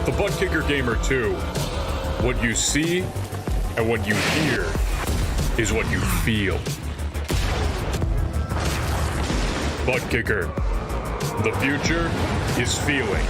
The Butt Kicker Gamer 2. What you see and what you hear is what you feel. Butt Kicker. The future is feeling.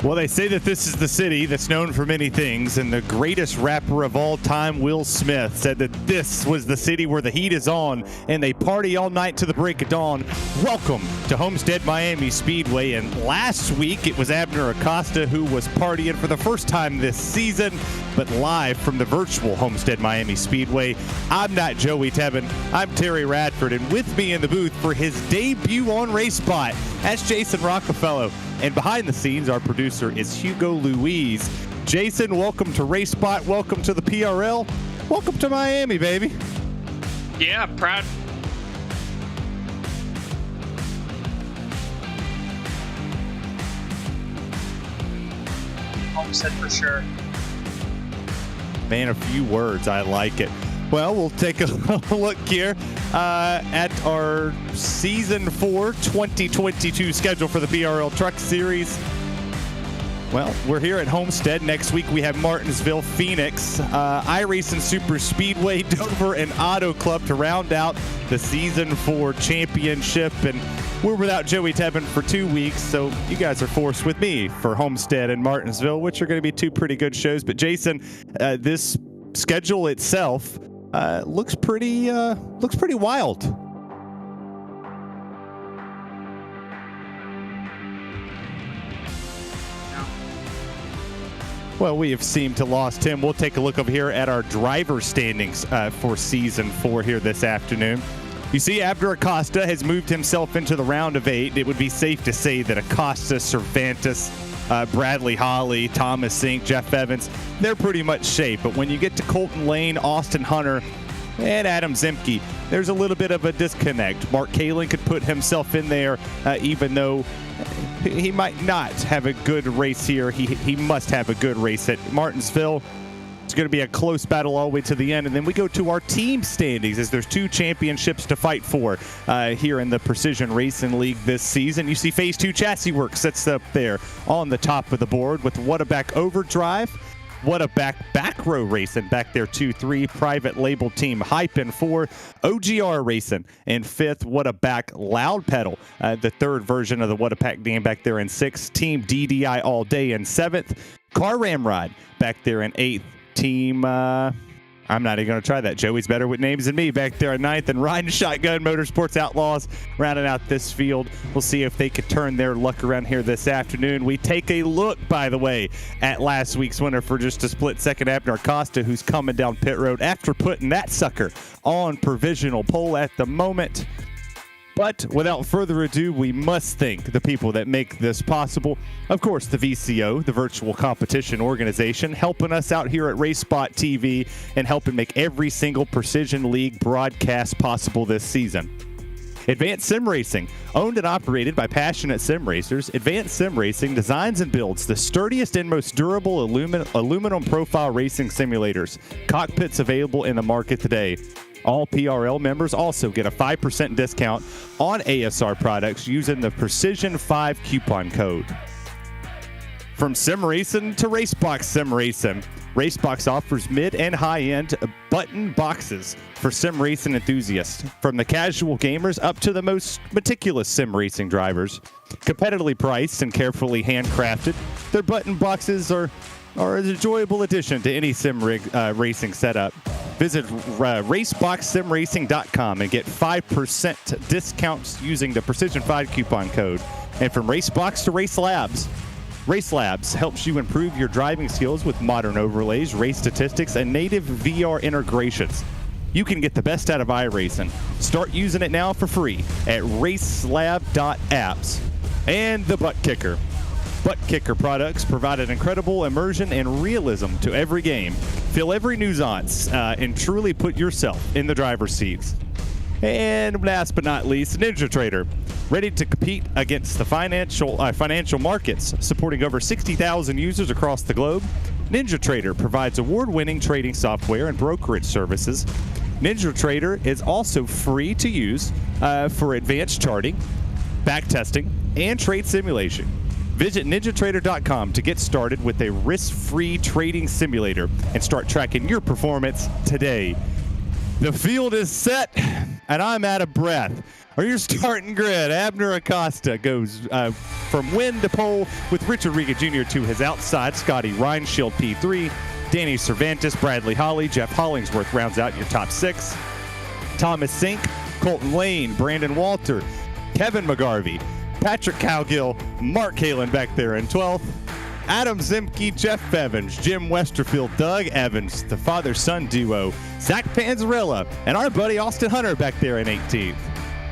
Well, they say that this is the city that's known for many things, and the greatest rapper of all time, Will Smith, said that this was the city where the heat is on, and they party all night to the break of dawn. Welcome to Homestead Miami Speedway, and last week it was Abner Acosta who was partying for the first time this season, but live from the virtual Homestead Miami Speedway. I'm not Joey Tebben, I'm Terry Radford, and with me in the booth for his debut on RaceSpot, that's Jason Rockefeller. And behind the scenes, our producer is Hugo Louise. Jason, welcome to RaceSpot. Welcome to the PRL. Welcome to Miami, baby. Yeah, proud. Homestead for sure. Man, a few words. I like it. Well, we'll take a look here at our Season 4 2022 schedule for the PRL Truck Series. Well, we're here at Homestead. Next week we have Martinsville, Phoenix, iRacing Super Speedway, Dover, and Auto Club to round out the Season 4 championship. And we're without Joey Tebben for 2 weeks, so you guys are forced with me for Homestead and Martinsville, which are going to be two pretty good shows. But Jason, this schedule itself looks pretty wild. Well, we have seemed to lost him. We'll take a look over here at our driver standings for Season 4 here this afternoon. You see, Abner Acosta has moved himself into the round of 8. It would be safe to say that Acosta, Cervantes, Bradley Holly, Thomas Sink, Jeff Evans, they're pretty much safe. But when you get to Colton Lane, Austin Hunter, and Adam Zemke, there's a little bit of a disconnect. Mark Kalin could put himself in there, even though he might not have a good race here. He must have a good race at Martinsville. It's going to be a close battle all the way to the end. And then we go to our team standings, as there's 2 championships to fight for here in the Precision Racing League this season. You see Phase 2 Chassis Works sits up there on the top of the board with What a Back Overdrive. What a back row racing back there 2-3, private label team Hype in 4, OGR racing in 5th, What a Back Loud Pedal, the 3rd version of the What a Pack name back there in 6th, Team DDI All Day in 7th, Car Ramrod back there in 8th, Team I'm not even going to try that. Joey's better with names than me back there at 9th. And Riding Shotgun Motorsports Outlaws rounding out this field. We'll see if they could turn their luck around here this afternoon. We take a look, by the way, at last week's winner for just a split second, Abner Acosta, who's coming down pit road after putting that sucker on provisional pole at the moment. But without further ado, we must thank the people that make this possible. Of course, the VCO, the virtual competition organization, helping us out here at RaceSpotTV and helping make every single Precision League broadcast possible this season. Advanced Sim Racing, owned and operated by passionate sim racers, Advanced Sim Racing designs and builds the sturdiest and most durable aluminum profile racing simulators. Cockpits available in the market today. All PRL members also get a 5% discount on ASR products using the Precision5 coupon code. From sim racing to Racebox Sim Racing, Racebox offers mid and high-end button boxes for sim racing enthusiasts, from the casual gamers up to the most meticulous sim racing drivers. Competitively priced and carefully handcrafted, their button boxes are an enjoyable addition to any sim racing setup. Visit raceboxsimracing.com and get 5% discounts using the Precision5 coupon code. And from Racebox to Race Labs, Race Labs helps you improve your driving skills with modern overlays, race statistics, and native VR integrations. You can get the best out of iRacing. Start using it now for free at racelab.apps. And the Butt Kicker. Butt Kicker products provide an incredible immersion and realism to every game. Feel every nuance and truly put yourself in the driver's seats. And last but not least, Ninja Trader, ready to compete against the financial markets, supporting over 60,000 users across the globe. Ninja Trader provides award-winning trading software and brokerage services. Ninja Trader is also free to use for advanced charting, backtesting, and trade simulation. Visit ninjatrader.com to get started with a risk-free trading simulator and start tracking your performance today. The field is set, and I'm out of breath. Or your starting grid, Abner Acosta goes from win to pole with Richard Riga Jr. to his outside, Scotty Reinshield P3, Danny Cervantes, Bradley Holly, Jeff Hollingsworth rounds out your top 6. Thomas Sink, Colton Lane, Brandon Walter, Kevin McGarvey, Patrick Cowgill, Mark Halen back there in 12th. Adam Zimke, Jeff Evans, Jim Westerfield, Doug Evans, the father-son duo, Zach Panzarella, and our buddy Austin Hunter back there in 18th.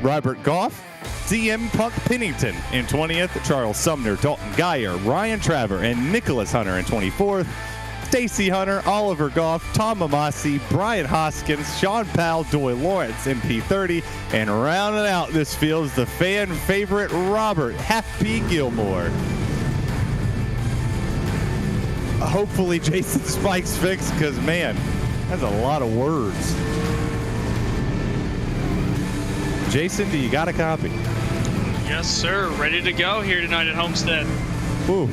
Robert Goff, CM Punk Pennington in 20th. Charles Sumner, Dalton Geyer, Ryan Traver, and Nicholas Hunter in 24th. Stacy Hunter, Oliver Goff, Tom Amasi, Brian Hoskins, Sean Powell, Doyle Lawrence in P30, and rounding out this field is the fan favorite Robert Happy Gilmore. Hopefully Jason Spike's fixed, because man, that's a lot of words. Jason, do you got a copy? Yes, sir. Ready to go here tonight at Homestead. Ooh.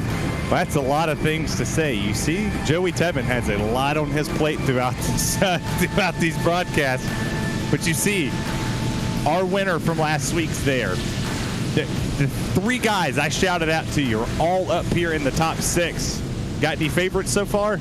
That's a lot of things to say. You see, Joey Tebben has a lot on his plate throughout these broadcasts. But you see, our winner from last week's there. The 3 guys I shouted out to you are all up here in the top 6. Got any favorites so far?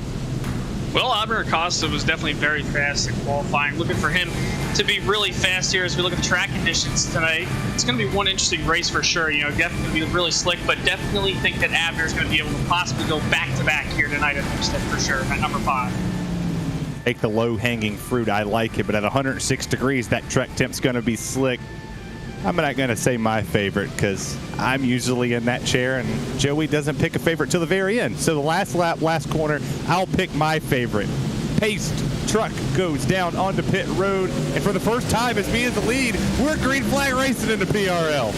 Well, Abner Acosta was definitely very fast in qualifying. Looking for him to be really fast here as we look at the track conditions tonight. It's going to be one interesting race for sure. You know, definitely going to be really slick, but definitely think that Abner is going to be able to possibly go back-to-back here tonight at Homestead for sure at number 5. Take the low-hanging fruit. I like it, but at 106 degrees, that track temp's going to be slick. I'm not going to say my favorite because I'm usually in that chair, and Joey doesn't pick a favorite till the very end. So the last lap, last corner, I'll pick my favorite. Paced truck goes down onto pit road, and for the first time, as me as the lead, we're green flag racing into PRL.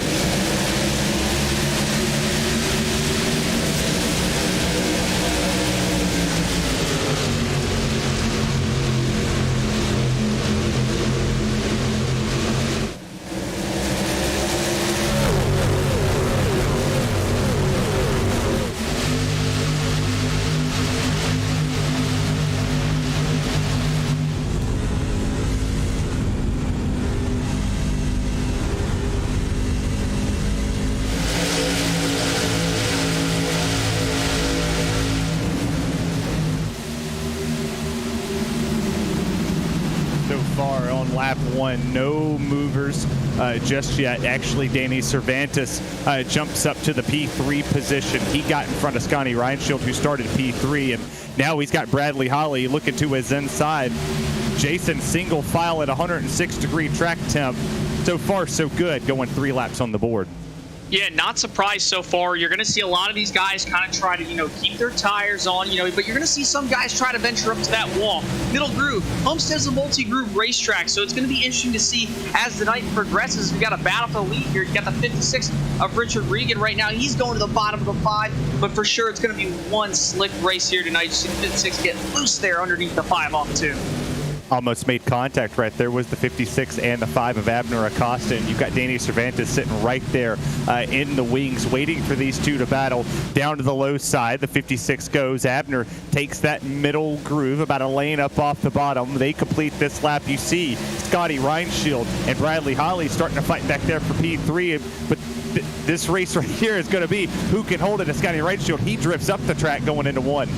lap 1. No movers just yet. Actually, Danny Cervantes jumps up to the P3 position. He got in front of Scotty Reinshield, who started P3, and now he's got Bradley Holly looking to his inside. Jason single file at 106-degree track temp. So far, so good, going 3 laps on the board. Yeah, not surprised so far. You're going to see a lot of these guys kind of try to, keep their tires on, but you're going to see some guys try to venture up to that wall. Middle groove. Homestead's a multi-groove racetrack, so it's going to be interesting to see as the night progresses. We've got a battle for the lead here. You got the 56 of Richard Regan right now. He's going to the bottom of the 5, but for sure it's going to be one slick race here tonight. You see the 56 get loose there underneath the 5 off 2. Almost made contact right there was the 56 and the 5 of Abner Acosta, and you've got Danny Cervantes sitting right there in the wings waiting for these two to battle. Down to the low side, the 56 goes. Abner takes that middle groove about a lane up off the bottom. They complete this lap. You see Scotty Reinshield and Bradley Holly starting to fight back there for P3, but this race right here is going to be who can hold it to Scotty Reinshield. He drifts up the track going into 1.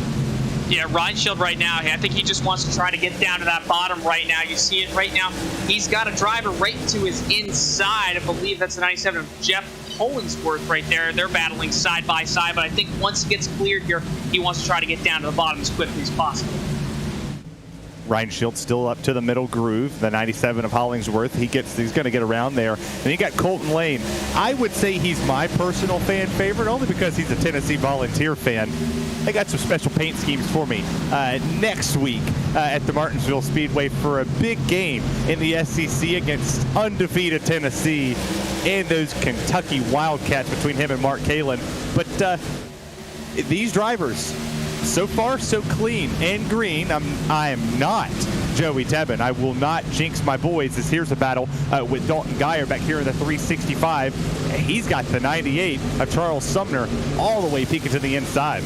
Yeah, Reinshield right now, I think he just wants to try to get down to that bottom right now. You see it right now. He's got a driver right to his inside. I believe that's the 97 of Jeff Hollingsworth right there. They're battling side by side, but I think once he gets cleared here, he wants to try to get down to the bottom as quickly as possible. Reinshield still up to the middle groove, the 97 of Hollingsworth. He's going to get around there. And you got Colton Lane. I would say he's my personal fan favorite only because he's a Tennessee Volunteer fan. They got some special paint schemes for me next week at the Martinsville Speedway for a big game in the SEC against undefeated Tennessee and those Kentucky Wildcats between him and Mark Kalin. But these drivers, so far, so clean and green. I am not Joey Tebbin. I will not jinx my boys, as here's a battle with Dalton Geyer back here in the 365. He's got the 98 of Charles Sumner all the way peeking to the inside.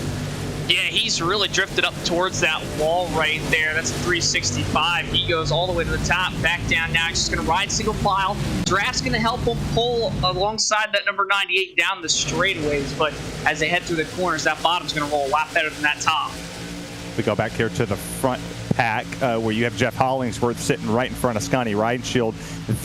Yeah, he's really drifted up towards that wall right there. That's a 365. He goes all the way to the top, back down now. He's just going to ride single file. Draft's going to help him pull alongside that number 98 down the straightaways, but as they head through the corners, that bottom's going to roll a lot better than that top. We go back here to the front pack where you have Jeff Hollingsworth sitting right in front of Scotty Reinshield.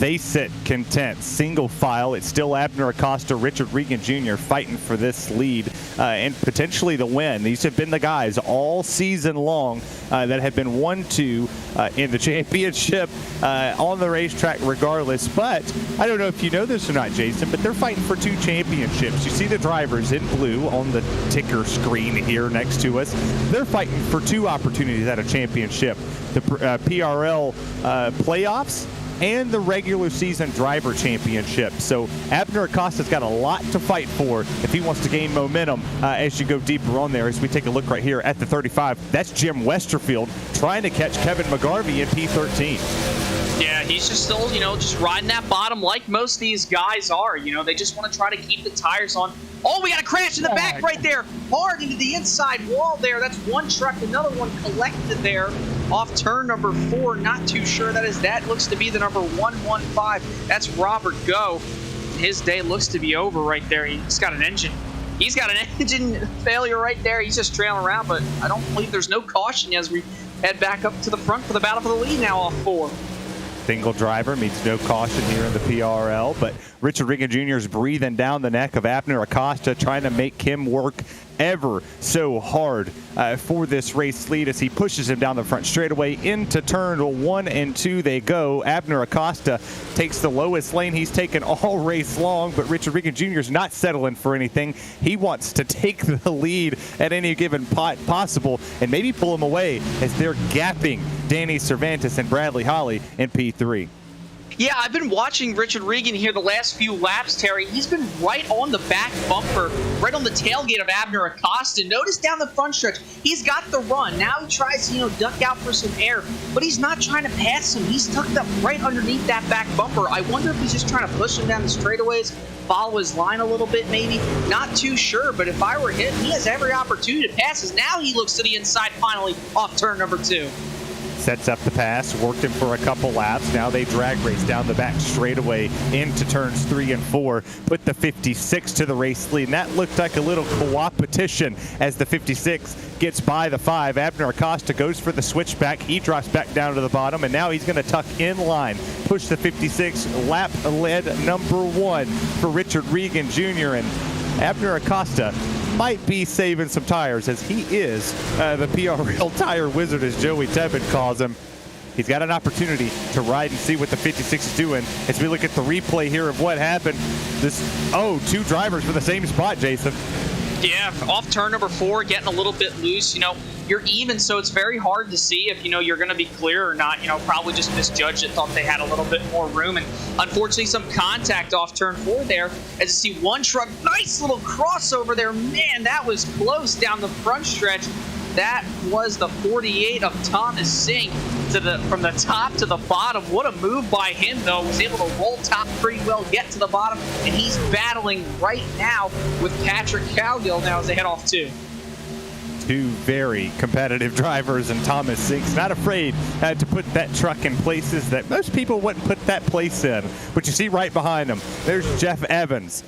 They sit content. Single file. It's still Abner Acosta, Richard Regan Jr. fighting for this lead and potentially the win. These have been the guys all season long that have been 1-2 in the championship on the racetrack regardless. But I don't know if you know this or not, Jason, but they're fighting for 2 championships. You see the drivers in blue on the ticker screen here next to us. They're fighting for 2 opportunities at a championship. The PRL playoffs and the regular season driver championship. So Abner Acosta's got a lot to fight for if he wants to gain momentum as you go deeper on there. As we take a look right here at the 35, that's Jim Westerfield trying to catch Kevin McGarvey in P13. Yeah, he's just still, just riding that bottom like most of these guys are. They just want to try to keep the tires on. Oh, we got a crash in the back right there. Hard into the inside wall there. That's one truck, another one collected there off turn number 4. Not too sure that looks to be the number 115. That's Robert Go. His day looks to be over right there. He's got an engine failure right there. He's just trailing around, but I don't believe there's no caution as we head back up to the front for the battle for the lead now off 4. Single driver meets no caution here in the PRL, but Richard Regan Jr. is breathing down the neck of Abner Acosta, trying to make him work ever so hard for this race lead as he pushes him down the front straightaway into turn 1 and 2 they go. Abner Acosta takes the lowest lane he's taken all race long, but Richard Regan Jr. is not settling for anything. He wants to take the lead at any given possible and maybe pull him away as they're gapping Danny Cervantes and Bradley Holly in P3. Yeah, I've been watching Richard Regan here the last few laps, Terry. He's been right on the back bumper, right on the tailgate of Abner Acosta. Notice down the front stretch, he's got the run. Now he tries to, duck out for some air, but he's not trying to pass him. He's tucked up right underneath that back bumper. I wonder if he's just trying to push him down the straightaways, follow his line a little bit maybe. Not too sure, but if I were him, he has every opportunity to pass us. Now he looks to the inside finally off turn number 2. sets up the pass, worked him for a couple laps. Now they drag race down the back straightaway into turns 3 and 4, put the 56 to the race lead. And that looked like a little co-opetition as the 56 gets by the 5. Abner Acosta goes for the switchback. He drops back down to the bottom, and now he's going to tuck in line, push the 56, lap lead number 1 for Richard Regan Jr. And Abner Acosta might be saving some tires, as he is the PRL tire wizard, as Joey Tebben calls him. He's got an opportunity to ride and see what the 56 is doing. As we look at the replay here of what happened, two drivers for the same spot, Jason. Yeah, off turn number 4, getting a little bit loose. You're even, so it's very hard to see if, you're going to be clear or not. Probably just misjudged it, thought they had a little bit more room. And unfortunately, some contact off turn 4 there. As you see one truck, nice little crossover there. Man, that was close down the front stretch. That was the 48 of Thomas Sink from the top to the bottom. What a move by him, though. Was able to roll top pretty well, get to the bottom, and he's battling right now with Patrick Cowgill now as they head off 2. Two very competitive drivers, and Thomas Sink's not afraid to put that truck in places that most people wouldn't put that place in. But you see right behind him, there's Jeff Evans.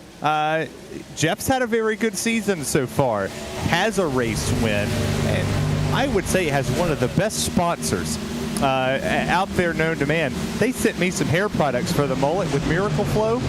Jeff's had a very good season so far, has a race win, and I would say has one of the best sponsors out there known to man. They sent me some hair products for the mullet with Miracle Flow.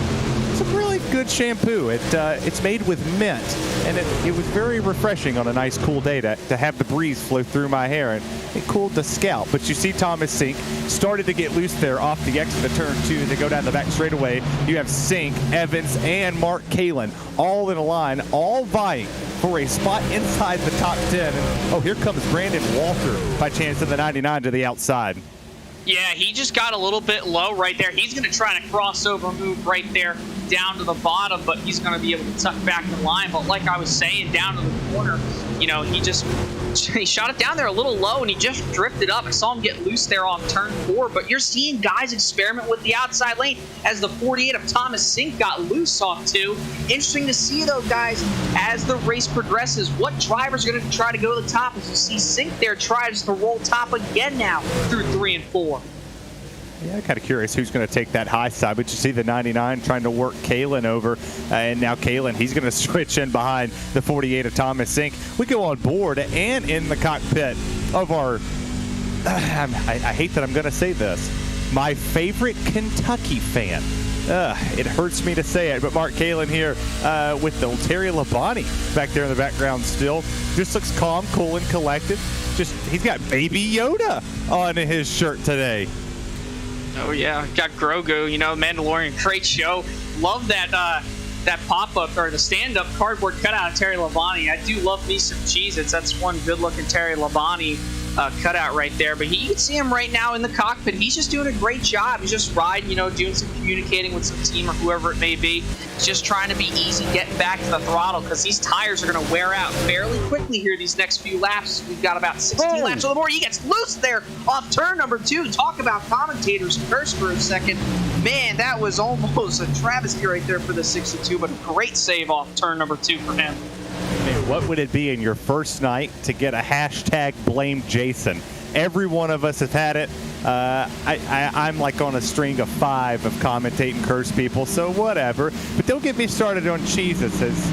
It's a really good shampoo. It's made with mint, and it was very refreshing on a nice cool day to have the breeze flow through my hair, and it cooled the scalp. But you see Thomas Sink started to get loose there off the exit of turn 2. They go down the back straightaway. You have Sink, Evans, and Mark Kalin all in a line, all vying for a spot inside the top 10. And, here comes Brandon Walter by chance in the 99 to the outside. Yeah, he just got a little bit low right there. He's going to try to crossover move right there down to the bottom, but he's going to be able to tuck back the line. But like I was saying, down to the corner, he shot it down there a little low, and he just drifted up. I saw him get loose there off turn 4, but you're seeing guys experiment with the outside lane as the 48 of Thomas Sink got loose off 2. Interesting to see, though, guys, as the race progresses, what drivers are going to try to go to the top. As you see Sink there tries to roll top again now through 3 and 4. Yeah, I'm kind of curious who's going to take that high side, but you see the 99 trying to work Kalin over, and now Kalin, he's going to switch in behind the 48 of Thomas Sink. We go on board and in the cockpit of our, I hate that I'm going to say this, my favorite Kentucky fan. It hurts me to say it, but Mark Kalin here with the Terry Labonte back there in the background still. Just looks calm, cool, and collected. He's got Baby Yoda on his shirt today. Oh yeah, got Grogu, Mandalorian, great show. Love that that pop-up or the stand-up cardboard cutout of Terry Labonte. I do love me some Cheez-Its. That's one good-looking Terry Labonte cutout right there. But you can see him right now in the cockpit. He's just doing a great job. He's just riding, doing some communicating with some team or whoever it may be. He's just trying to be easy, getting back to the throttle, because these tires are going to wear out fairly quickly here these next few laps. We've got about 16 laps on the board. He gets loose there off turn number 2. Talk about commentators first for a second. Man, that was almost a travesty right there for the 62, but a great save off turn number 2 for him. Man, what would it be in your first night to get a hashtag blame Jason? Every one of us has had it. I'm like on a string of 5 of commentating curse people, so whatever. But don't get me started on Cheez-Its.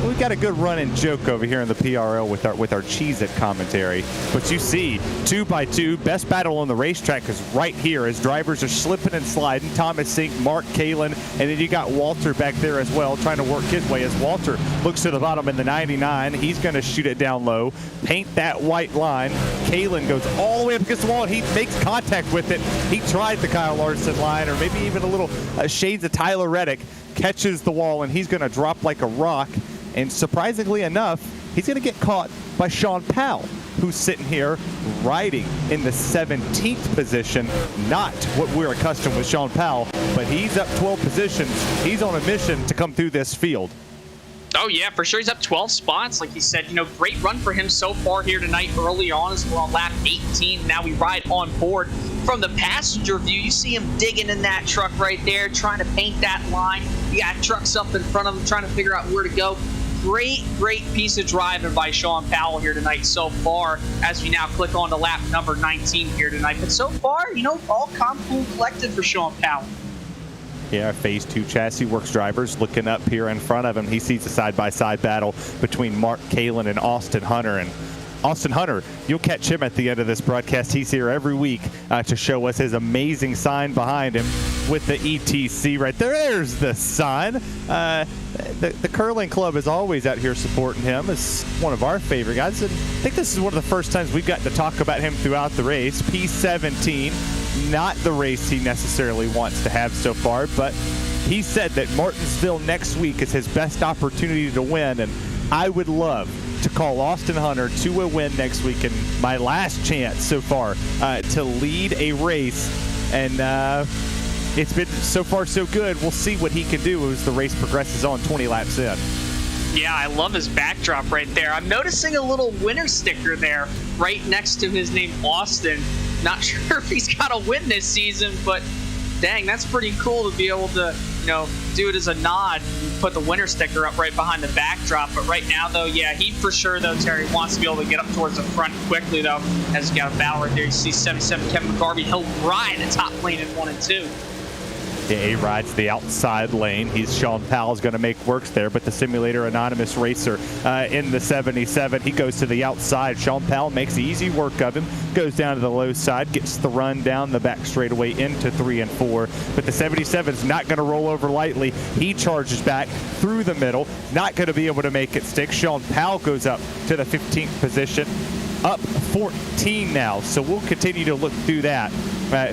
We've got a good running joke over here in the PRL with our Cheez-It commentary. But you see, 2x2, best battle on the racetrack is right here as drivers are slipping and sliding. Thomas Sink, Mark Kalin, and then you got Walter back there as well, trying to work his way as Walter looks to the bottom in the 99. He's going to shoot it down low, paint that white line. Kalin goes all the way up against the wall, and he makes contact with it. He tried the Kyle Larson line, or maybe even a little shades of Tyler Reddick. Catches the wall, and he's going to drop like a rock. And surprisingly enough, he's going to get caught by Sean Powell, who's sitting here riding in the 17th position. Not what we're accustomed with Sean Powell, but he's up 12 positions. He's on a mission to come through this field. Oh, yeah, for sure. He's up 12 spots. Like you said, great run for him so far here tonight. Early on as well, lap 18. Now we ride on board. From the passenger view, you see him digging in that truck right there, trying to paint that line. You got trucks up in front of him, trying to figure out where to go. great piece of driving by Sean Powell here tonight so far, as we now click on to lap number 19 here tonight. But so far, all calm, cool, collected for Sean Powell. Yeah, Phase 2 Chassis Works drivers looking up here in front of him. He sees a side-by-side battle between Mark Kalin and Austin Hunter. And Austin Hunter, you'll catch him at the end of this broadcast. He's here every week to show us his amazing sign behind him with the ETC right there. There's the sign. The curling club is always out here supporting him. It's one of our favorite guys. And I think this is one of the first times we've gotten to talk about him throughout the race. P17, not the race he necessarily wants to have so far, but he said that Martinsville next week is his best opportunity to win, and I would love to call Austin Hunter to a win next week, and my last chance so far to lead a race. And it's been so far so good. We'll see what he can do as the race progresses on 20 laps in. Yeah, I love his backdrop right there. I'm noticing a little winner sticker there right next to his name, Austin. Not sure if he's got a win this season, but dang, that's pretty cool to be able to, do it as a nod and put the winner sticker up right behind the backdrop. But right now, though, yeah, he for sure, though, Terry, wants to be able to get up towards the front quickly, though, as he's got a battle right there. You see 77 Kevin McGarvey. He'll ride the top lane in 1 and 2. Yeah, he rides the outside lane. Sean Powell's going to make works there, but the Simulator Anonymous Racer in the 77, he goes to the outside. Sean Powell makes easy work of him, goes down to the low side, gets the run down the back straightaway into 3 and 4. But the 77 is not going to roll over lightly. He charges back through the middle, not going to be able to make it stick. Sean Powell goes up to the 15th position, up 14 now. So we'll continue to look through that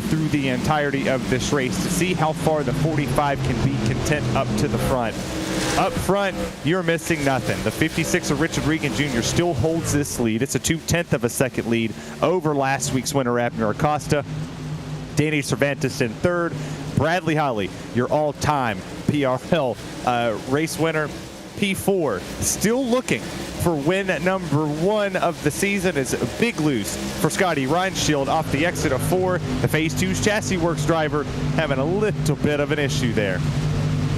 through the entirety of this race to see how far the 45 can be content up to the front. Up front, you're missing nothing. The 56 of Richard Regan Jr. still holds this lead. It's a 0.2 of a second lead over last week's winner, Abner Acosta. Danny Cervantes in third. Bradley Holly, your all-time PRL race winner. P4, still looking for win number 1 of the season, is a big lose for Scotty Reinshield off the exit of 4. The Phase 2's Chassis Works driver having a little bit of an issue there.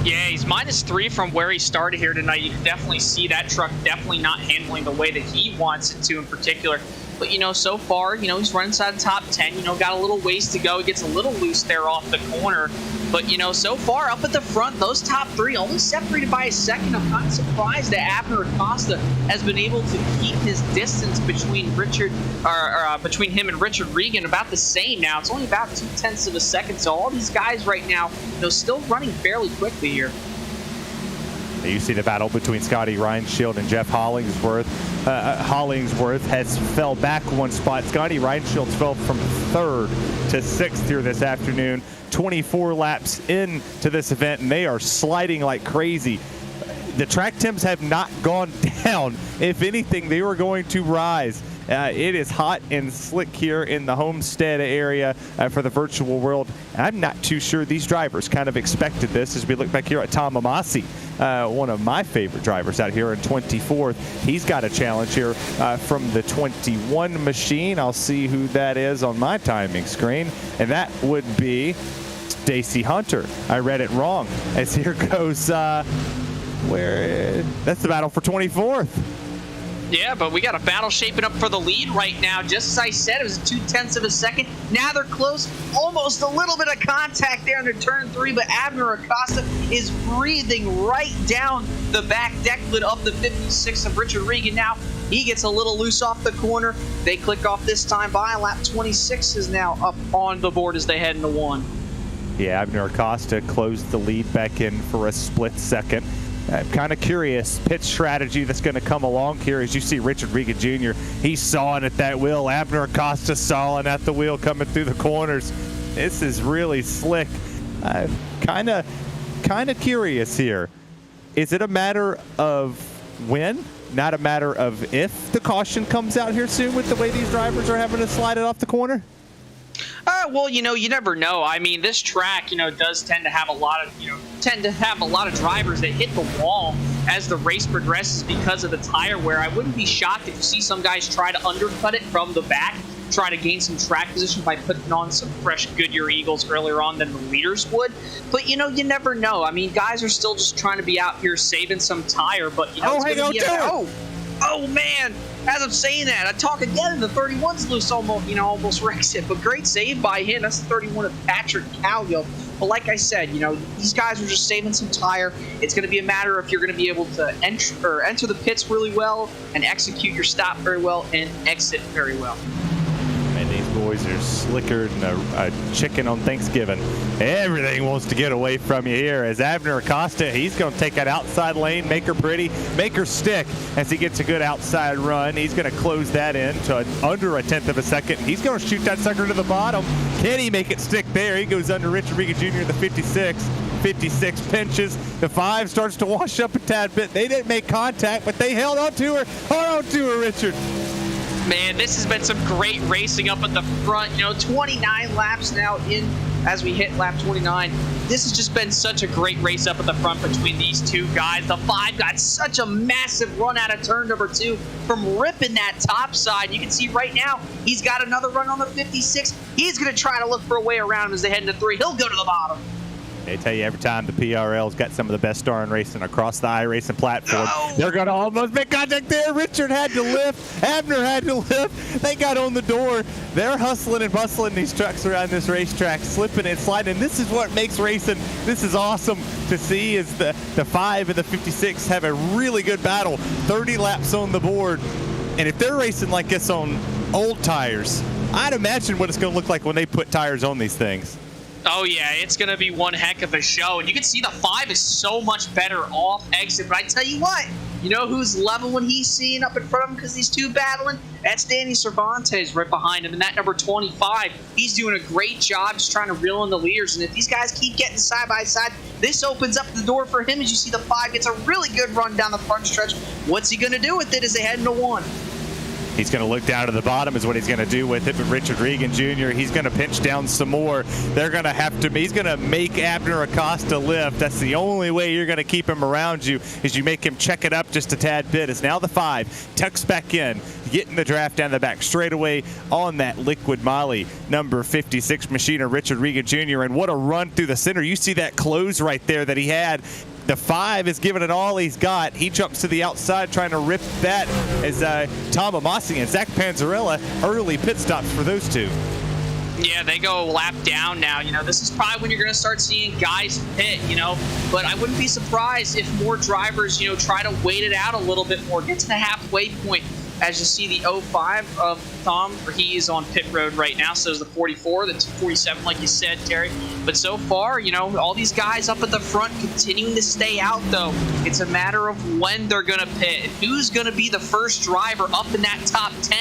Yeah, he's -3 from where he started here tonight. You can definitely see that truck definitely not handling the way that he wants it to in particular. But, so far, he's running inside the top 10. Got a little ways to go. He gets a little loose there off the corner. But, so far up at the front, those top 3 only separated by a second. I'm kind of surprised that Abner Acosta has been able to keep his distance between between him and Richard Regan about the same now. It's only about 0.2 of a second. So all these guys right now, still running fairly quickly here. You see the battle between Scotty Reinshield and Jeff Hollingsworth. Hollingsworth has fell back 1 spot. Scotty Reinshield fell from 3rd to 6th here this afternoon. 24 laps into this event, and they are sliding like crazy. The track temps have not gone down. If anything, they were going to rise. It is hot and slick here in the Homestead area for the virtual world. I'm not too sure these drivers kind of expected this as we look back here at Tom Amasi, one of my favorite drivers out here in 24th. He's got a challenge here from the 21 machine. I'll see who that is on my timing screen, and that would be Stacy Hunter. I read it wrong. As here goes, that's the battle for 24th. Yeah, but we got a battle shaping up for the lead right now. Just as I said, it was 0.2 of a second. Now they're close. Almost a little bit of contact there under turn 3, but Abner Acosta is breathing right down the back deck lid of the 56 of Richard Regan. Now he gets a little loose off the corner. They click off this time by. Lap 26 is now up on the board as they head into 1. Yeah, Abner Acosta closed the lead back in for a split second. I'm kind of curious pit strategy that's going to come along here as you see Richard Regan Jr. He's sawing at that wheel. Abner Acosta sawing at the wheel coming through the corners. This is really slick. Kind of curious here. Is it a matter of when, not a matter of if the caution comes out here soon with the way these drivers are having to slide it off the corner? Well, you never know. I mean, this track, does tend to have a lot of, drivers that hit the wall as the race progresses because of the tire wear. I wouldn't be shocked if you see some guys try to undercut it from the back try to gain some track position by putting on some fresh Goodyear Eagles earlier on than the leaders would. But, you never know. I mean, guys are still just trying to be out here saving some tire, but, oh, man. As I'm saying that, I talk again, and the 31's loose almost wrecks it. But great save by him. That's the 31 of Patrick Calgill. But like I said, these guys are just saving some tire. It's going to be a matter if you're going to be able to enter the pits really well and execute your stop very well and exit very well. And these boys are slicker than a chicken on Thanksgiving. Everything wants to get away from you here as Abner Acosta, he's going to take that outside lane, make her pretty, make her stick as he gets a good outside run. He's going to close that in to under a tenth of a second. He's going to shoot that sucker to the bottom. Can he make it stick there? He goes under Richard Regan Jr. in the 56. 56 pinches. The 5 starts to wash up a tad bit. They didn't make contact, but they held on to her. Hold on to her, Richard. Man, this has been some great racing up at the front. 29 laps now in as we hit lap 29. This has just been such a great race up at the front between these two guys. The 5 got such a massive run out of turn number 2 from ripping that top side. You can see right now he's got another run on the 56. He's going to try to look for a way around him as they head into 3. He'll go to the bottom. They tell you every time the PRL's got some of the best darn racing across the iRacing platform. No. They're going to almost make contact there. Richard had to lift. Abner had to lift. They got on the door. They're hustling and bustling these trucks around this racetrack, slipping and sliding. This is what makes racing. This is awesome to see is the 5 and the 56 have a really good battle. 30 laps on the board. And if they're racing like this on old tires, I'd imagine what it's going to look like when they put tires on these things. Oh, yeah, it's going to be one heck of a show. And you can see the 5 is so much better off exit. But I tell you what, who's level when he's seeing up in front of him because these two battling? That's Danny Cervantes right behind him. And that number 25, he's doing a great job just trying to reel in the leaders. And if these guys keep getting side by side, this opens up the door for him as you see the 5 gets a really good run down the front stretch. What's he going to do with it as they head into 1? He's going to look down to the bottom is what he's going to do with it. But Richard Regan Jr., he's going to pinch down some more. They're going to have to, he's going to make Abner Acosta lift. That's the only way you're going to keep him around you is you make him check it up just a tad bit. As now the 5 tucks back in, getting the draft down the back straightaway on that liquid Molly number 56 machiner Richard Regan Jr. And what a run through the center. You see that close right there that he had. The 5 is giving it all he's got. He jumps to the outside trying to rip that as Tom Amasi and Zach Panzarella early pit stops for those two. Yeah, they go lap down now. This is probably when you're going to start seeing guys pit, But I wouldn't be surprised if more drivers, try to wait it out a little bit more, get to the halfway point. As you see the 05 of Tom, he is on pit road right now. So is the 44, the 247, like you said, Terry. But so far, all these guys up at the front continuing to stay out, though. It's a matter of when they're going to pit. And who's going to be the first driver up in that top 10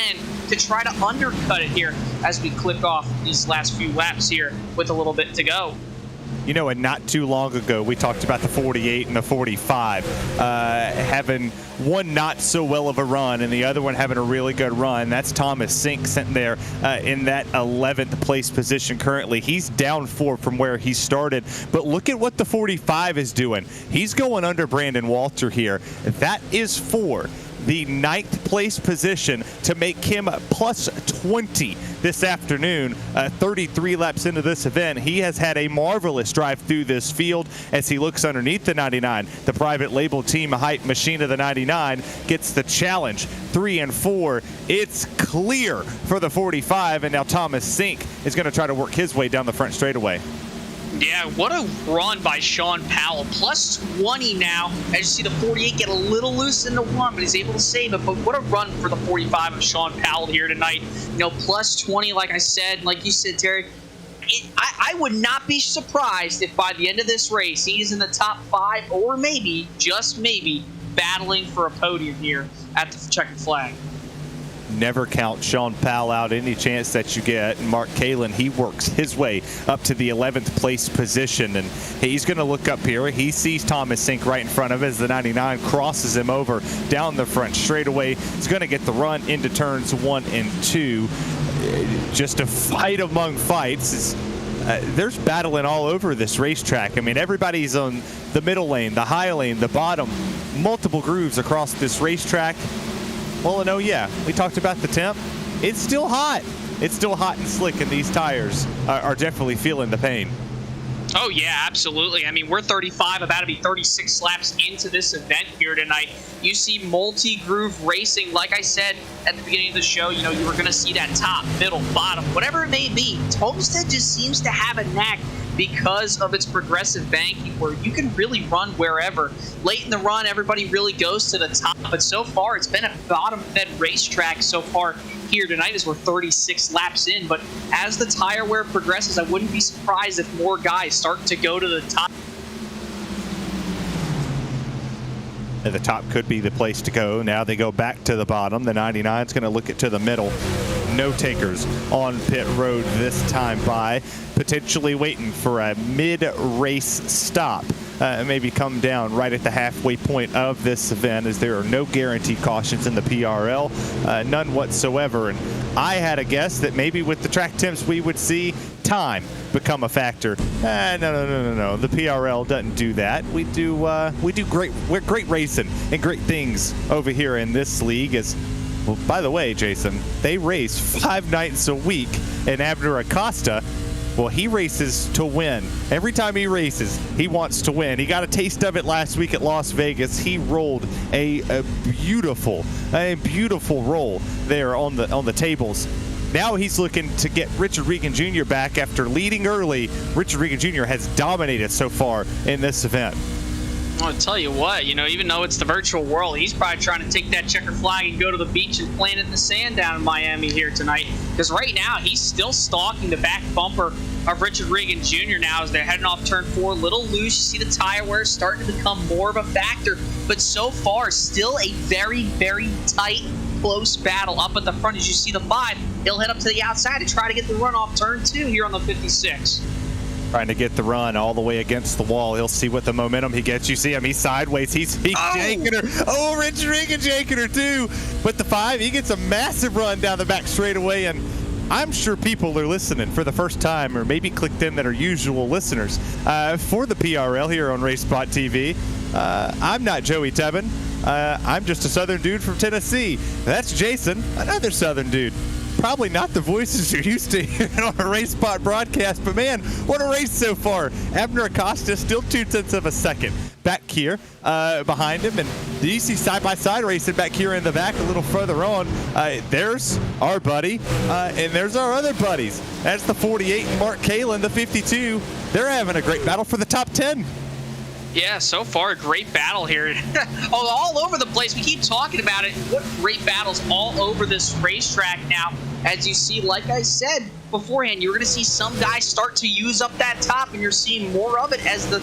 to try to undercut it here as we click off these last few laps here with a little bit to go. And not too long ago, we talked about the 48 and the 45 having one not so well of a run and the other one having a really good run. That's Thomas Sink sitting there in that 11th place position currently. He's down 4 from where he started. But look at what the 45 is doing. He's going under Brandon Walter here. That is for the 9th place position to make him plus 20 this afternoon. 33 laps into this event. He has had a marvelous drive through this field as he looks underneath the 99. The private label team hype machine of the 99 gets the challenge. 3 and 4. It's clear for the 45, and now Thomas Sink is going to try to work his way down the front straightaway. Yeah, what a run by Sean Powell. Plus 20 now. As you see the 48 get a little loose in the 1, but he's able to save it. But what a run for the 45 of Sean Powell here tonight. Plus 20, like I said, like you said, Terry. I would not be surprised if by the end of this race he is in the top 5 or maybe, just maybe, battling for a podium here at the checkered flag. Never count Sean Powell out any chance that you get. And Mark Kalin, he works his way up to the 11th place position, and he's going to look up here. He sees Thomas Sink right in front of him as the 99 crosses him over down the front straightaway. He's going to get the run into turns 1 and 2. Just a fight among fights. There's battling all over this racetrack. I mean, everybody's on the middle lane, the high lane, the bottom, multiple grooves across this racetrack. Well, and oh yeah, we talked about the temp. It's still hot. it's still hot and slick, and these tires are definitely feeling the pain. Oh, yeah, absolutely. I mean, we're 35, about to be 36 laps into this event here tonight. You see multi-groove racing. Like I said at the beginning of the show, you know, you were going to see that top, middle, bottom, whatever it may be. Homestead just seems to have a knack because of its progressive banking where you can really run wherever. Late in the run, everybody really goes to the top, but so far it's been a bottom-fed racetrack so far here tonight as we're 36 laps in. But as the tire wear progresses, I wouldn't be surprised if more guys start to go to the top. And the top could be the place to go. Now they go back to the bottom. The 99 is going to look it to the middle. No takers on pit road this time by. Potentially waiting for a mid-race stop. Maybe come down right at the halfway point of this event, as there are no guaranteed cautions in the PRL, none whatsoever. And I had a guess that maybe with the track temps we would see time become a factor. No. The PRL doesn't do that. We do great racing and great things over here in this league. As well, by the way, Jason, they race 5 nights a week, and Abner Acosta, well, he races to win. Every time he races, he wants to win. He got a taste of it last week at Las Vegas. He rolled a beautiful roll there on the tables. Now he's looking to get Richard Regan Jr. back after leading early. Richard Regan Jr. has dominated so far in this event. I'll tell you what, you know, even though it's the virtual world, he's probably trying to take that checker flag and go to the beach and plant it in the sand down in Miami here tonight. Because right now, he's still stalking the back bumper of Richard Regan Jr. now as they're heading off turn 4. A little loose. You see the tire wear starting to become more of a factor. But so far, still a very, very tight, close battle up at the front. As you see the 5, he'll head up to the outside to try to get the run off turn 2 here on the 56. Trying to get the run all the way against the wall. He'll see what the momentum he gets. You see him, he's sideways. He's janking her. Oh, Richard Regan janking her too. But the 5, he gets a massive run down the back straightaway, and I'm sure people are listening for the first time, or maybe clicked in that are usual listeners for the PRL here on RaceSpotTV. I'm not Joey Tebben. I'm just a Southern dude from Tennessee. That's Jason, another Southern dude. Probably not the voices you're used to hearing on a RaceSpot broadcast, but man, what a race so far. Abner Acosta still 0.2 of a second back here behind him, and you see side-by-side racing back here in the back a little further on. There's our buddy, and there's our other buddies. That's the 48 and Mark Kalin, the 52. They're having a great battle for the top 10. Yeah, so far, a great battle here. all over the place. We keep talking about it. What great battles all over this racetrack now. As you see, like I said beforehand, you're going to see some guys start to use up that top, and you're seeing more of it as the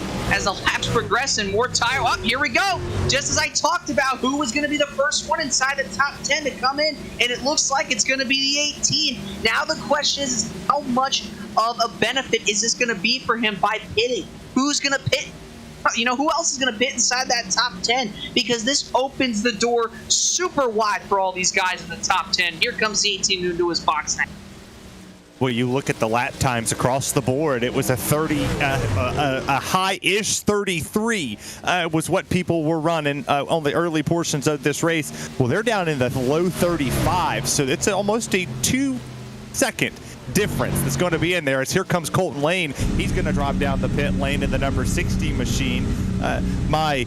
laps progress and more tire. Oh, here we go. Just as I talked about who was going to be the first one inside the top 10 to come in, and it looks like it's going to be the 18. Now the question is how much of a benefit is this going to be for him by pitting? Who's going to pit? You know, who else is going to pit inside that top 10? Because this opens the door super wide for all these guys in the top 10. Here comes the 18 into his box now. Well, you look at the lap times across the board. It was a high-ish 33 was what people were running on the early portions of this race. Well, they're down in the low 35, so it's almost a 2-second difference that's going to be in there. As here comes Colton Lane. He's going to drop down the pit lane in the number 60 machine. My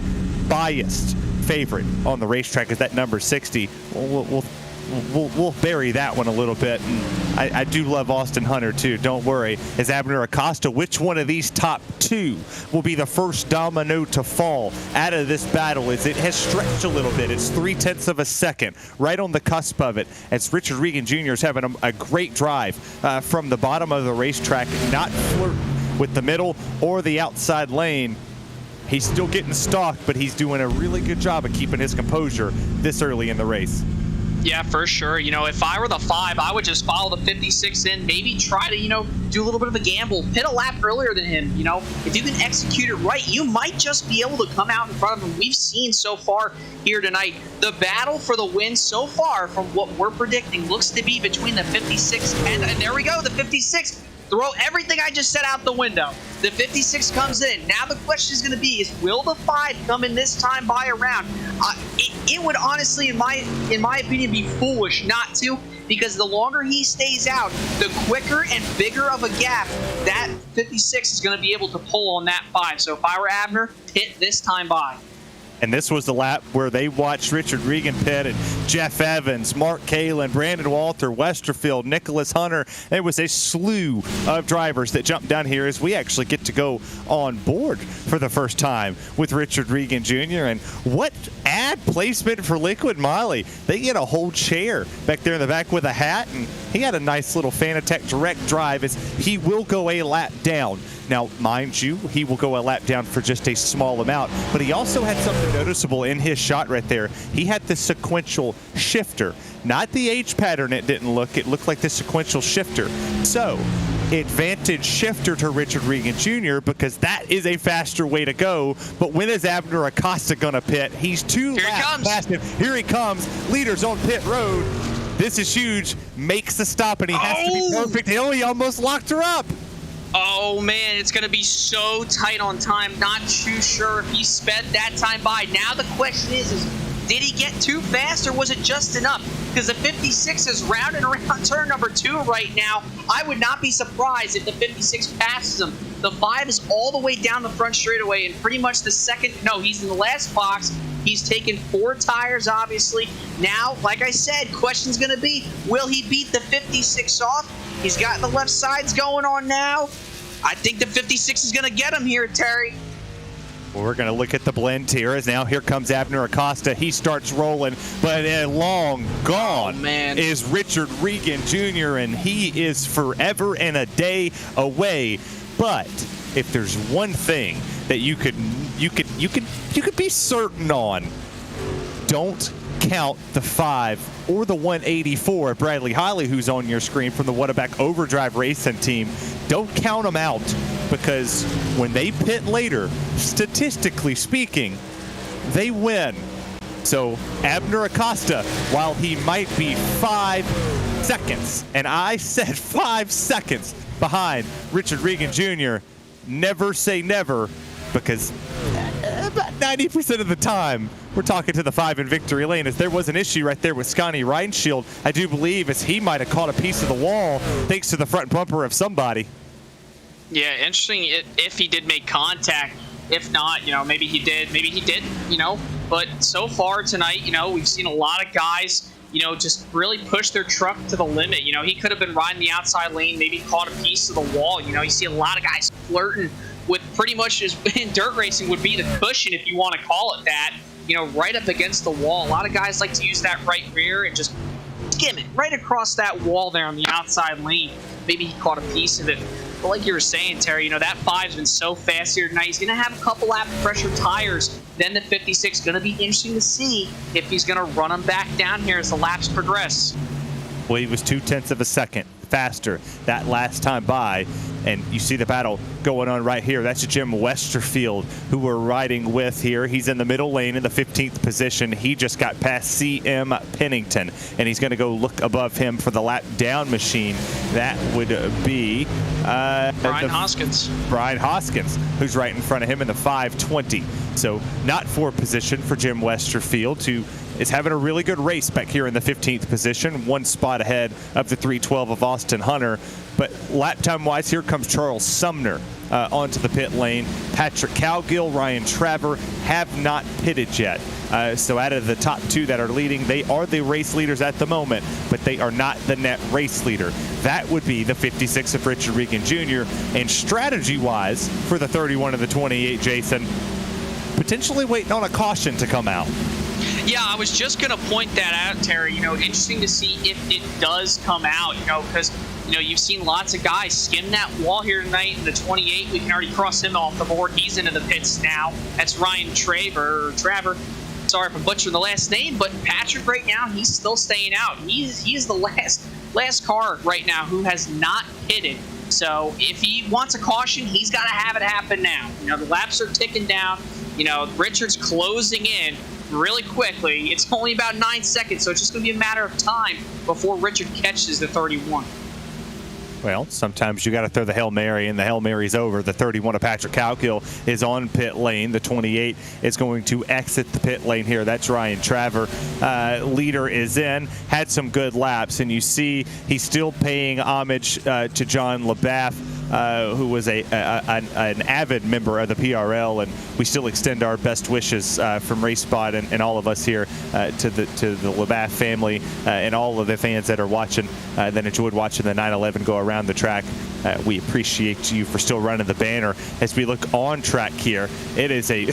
biased favorite on the racetrack is that number 60. We'll bury that one a little bit. And I do love Austin Hunter too. Don't worry. As Abner Acosta, which one of these top 2 will be the first domino to fall out of this battle? As it has stretched a little bit. It's 0.3 of a second, right on the cusp of it. As Richard Regan Jr. is having a great drive from the bottom of the racetrack, not flirting with the middle or the outside lane. He's still getting stalked, but he's doing a really good job of keeping his composure this early in the race. Yeah, for sure. You know, if I were the 5, I would just follow the 56 in, maybe try to, you know, do a little bit of a gamble, pit a lap earlier than him. You know, if you can execute it right, you might just be able to come out in front of him. We've seen so far here tonight, the battle for the win so far from what we're predicting looks to be between the 56 and there we go, the 56. Throw everything I just said out the window. The 56 comes in. Now the question is going to be: will the 5 come in this time by around? It would honestly, in my opinion, be foolish not to, because the longer he stays out, the quicker and bigger of a gap that 56 is going to be able to pull on that 5. So if I were Abner, pit this time by. And this was the lap where they watched Richard Regan pit, and Jeff Evans, Mark Kalin, Brandon Walter, Westerfield, Nicholas Hunter. There was a slew of drivers that jumped down here as we actually get to go on board for the first time with Richard Regan Jr. And what ad placement for Liquid Molly. They get a whole chair back there in the back with a hat, and he had a nice little Fanatec direct drive as he will go a lap down. Now, mind you, he will go a lap down for just a small amount, but he also had something noticeable in his shot right there. He had the sequential shifter, not the H pattern. It didn't look. It looked like the sequential shifter. So, advantage shifter to Richard Regan Jr. because that is a faster way to go. But when is Abner Acosta going to pit? He's 2 laps past him. Here he comes. Leaders on pit road. This is huge. Makes the stop, and he has to be perfect. Oh, he almost locked her up. Oh, man, it's going to be so tight on time. Not too sure if he sped that time by. Now the question is did he get too fast or was it just enough? Because the 56 is rounding around turn number 2 right now. I would not be surprised if the 56 passes him. The 5 is all the way down the front straightaway, and pretty much the second, no, he's in the last box. He's taken 4 tires, obviously. Now, like I said, question's going to be, will he beat the 56 off? He's got the left sides going on now. I think the 56 is going to get him here, Terry. Well, we're going to look at the blend here as now here comes Abner Acosta. He starts rolling, but long gone is Richard Regan Jr., and he is forever and a day away. But if there's one thing that you could be certain on, don't count the 5 or the 184 of Bradley Holly, who's on your screen from the Whataback Overdrive Racing team. Don't count them out, because when they pit later, statistically speaking, they win. So Abner Acosta, while he might be 5 seconds, and I said 5 seconds behind Richard Regan Jr., never say never, because about 90% of the time we're talking to the 5 in victory lane, as there was an issue right there with Scotty Reinshield, I do believe, as he might have caught a piece of the wall thanks to the front bumper of somebody. Yeah, interesting if he did make contact. If not, maybe he did, but so far tonight, we've seen a lot of guys, just really push their truck to the limit. He could have been riding the outside lane, maybe caught a piece of the wall. You see a lot of guys flirting with pretty much, as in dirt racing would be the cushion, if you want to call it that, right up against the wall. A lot of guys like to use that right rear and just skim it right across that wall there on the outside lane. Maybe he caught a piece of it. But like you were saying, Terry, that 5's been so fast here tonight. He's going to have a couple lap pressure tires. Then the 56 going to be interesting to see if he's going to run them back down here as the laps progress. Well, he was 0.2 of a second faster that last time by, and you see the battle going on right here. That's Jim Westerfield, who we're riding with here. He's in the middle lane in the 15th position. He just got past C.M. Pennington, and he's going to go look above him for the lap down machine. That would be Brian Hoskins. Brian Hoskins, who's right in front of him in the 520. So not for position for Jim Westerfield, who is having a really good race back here in the 15th position, 1 spot ahead of the 312 of Austin Hunter. But lap time wise, here comes Charles Sumner onto the pit lane. Patrick Cowgill, Ryan Traver have not pitted yet. So out of the top 2 that are leading, they are the race leaders at the moment, but they are not the net race leader. That would be the 56 of Richard Regan Jr. And strategy wise for the 31 and the 28, Jason, potentially waiting on a caution to come out. Yeah, I was just going to point that out, Terry. Interesting to see if it does come out, because, you've seen lots of guys skim that wall here tonight in the 28. We can already cross him off the board. He's into the pits now. That's Ryan Traver. Sorry if I'm butchering the last name, but Patrick right now, he's still staying out. He is the last car right now who has not pitted. So if he wants a caution, he's got to have it happen now. The laps are ticking down. Richard's closing in really quickly. It's only about 9 seconds, so it's just going to be a matter of time before Richard catches the 31. Well, sometimes you got to throw the Hail Mary, and the Hail Mary's over. The 31 of Patrick Cowgill is on pit lane. The 28 is going to exit the pit lane here. That's Ryan Traver. Leader is in, had some good laps, and you see he's still paying homage to John LaBath, who was an avid member of the PRL, and we still extend our best wishes from RaceSpot and all of us here to the LaBath family and all of the fans that are watching that enjoyed watching the 911 go around the track. We appreciate you for still running the banner. As we look on track here, it is a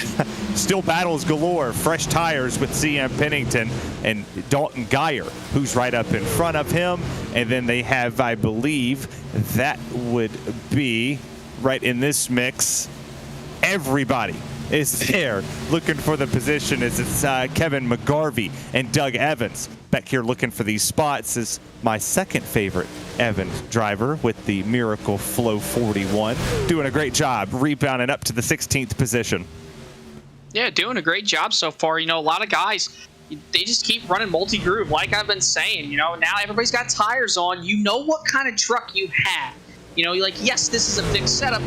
still battles galore. Fresh tires with CM Pennington and Dalton Geyer, who's right up in front of him. And then they have, I believe, that would be right in this mix. Everybody is there looking for the position as it's Kevin McGarvey and Doug Evans. Back here looking for these spots is my second favorite Evans driver with the Miracle Flow 41. Doing a great job rebounding up to the 16th position. Yeah, doing a great job so far. You know, a lot of guys, they just keep running multi-groove. Like I've been saying, you know, now everybody's got tires on. You know what kind of truck you have. You know, you're like, yes, this is a big setup.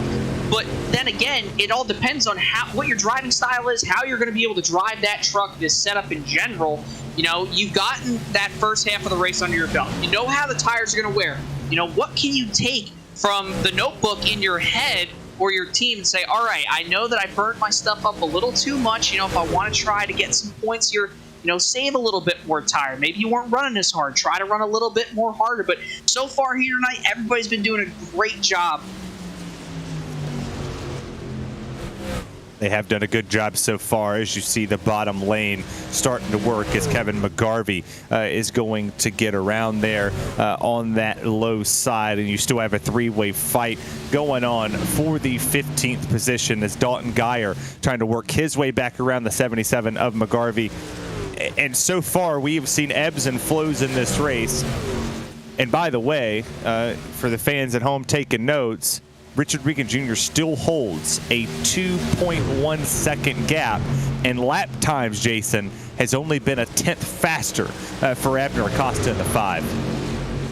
But then again, it all depends on what your driving style is, how you're going to be able to drive that truck, this setup in general. You know, you've gotten that first half of the race under your belt. You know how the tires are going to wear. You know, what can you take from the notebook in your head or your team and say, all right, I know that I burnt my stuff up a little too much. You know, if I want to try to get some points here, you know, save a little bit more tire. Maybe you weren't running as hard. Try to run a little bit more harder. But so far here tonight, everybody's been doing a great job. They have done a good job so far. As you see the bottom lane starting to work as Kevin McGarvey is going to get around there on that low side. And you still have a three-way fight going on for the 15th position as Dalton Geyer trying to work his way back around the 77 of McGarvey. And so far, we have seen ebbs and flows in this race. And by the way, for the fans at home taking notes, Richard Regan Jr. still holds a 2.1 second gap, and lap times, Jason, has only been a tenth faster for Abner Acosta in the 5.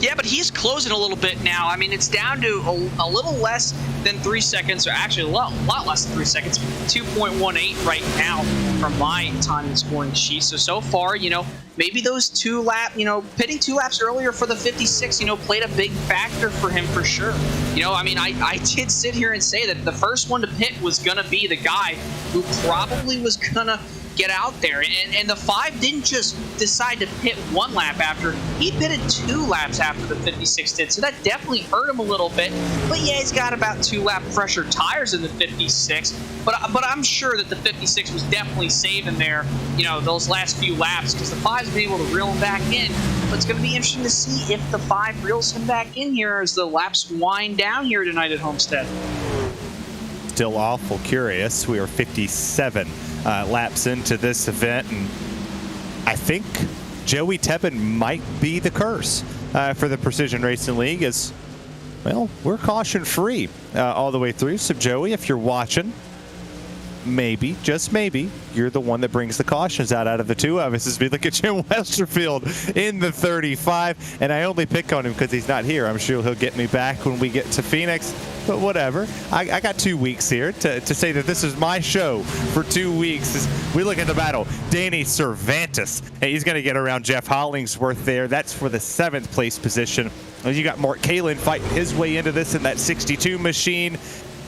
Yeah, but he's closing a little bit now. I mean, it's down to a little less than 3 seconds, or actually a lot less than 3 seconds. 2.18 right now from my time and scoring sheet. So far, you know, maybe those pitting 2 laps earlier for the 56, you know, played a big factor for him for sure. You know, I mean, I did sit here and say that the first one to pit was going to be the guy who probably was going to get out there. And the 5 didn't just decide to pit 1 lap after. He pitted 2 laps after the 56 did. So that definitely hurt him a little bit. But yeah, he's got about 2 lap fresher tires in the 56. But I'm sure that the 56 was definitely saving there, you know, those last few laps because the 5's been able to reel him back in. But it's going to be interesting to see if the 5 reels him back in here as the laps wind down here tonight at Homestead. Still awful curious. We are 57 laps into this event, and I think Joey Tebbin might be the curse for the Precision Racing League. As well, we're caution free all the way through. So Joey, if you're watching, maybe, just maybe, you're the one that brings the cautions out of the 2 of us as we look at Jim Westerfield in the 35. And I only pick on him because he's not here. I'm sure he'll get me back when we get to Phoenix. But whatever. I got 2 weeks here to say that this is my show for 2 weeks as we look at the battle. Danny Cervantes. Hey, he's going to get around Jeff Hollingsworth there. That's for the 7th place position. You got Mark Kalin fighting his way into this in that 62 machine.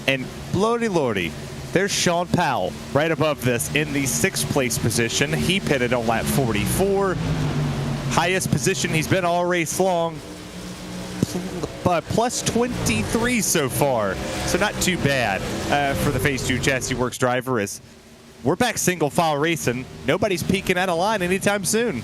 And lordy, there's Sean Powell right above this in the 6th place position. He pitted on lap 44. Highest position he's been all race long. Plus 23 so far. So not too bad for the Phase 2 Chassis Works driver as we're back single file racing. Nobody's peeking out of line anytime soon.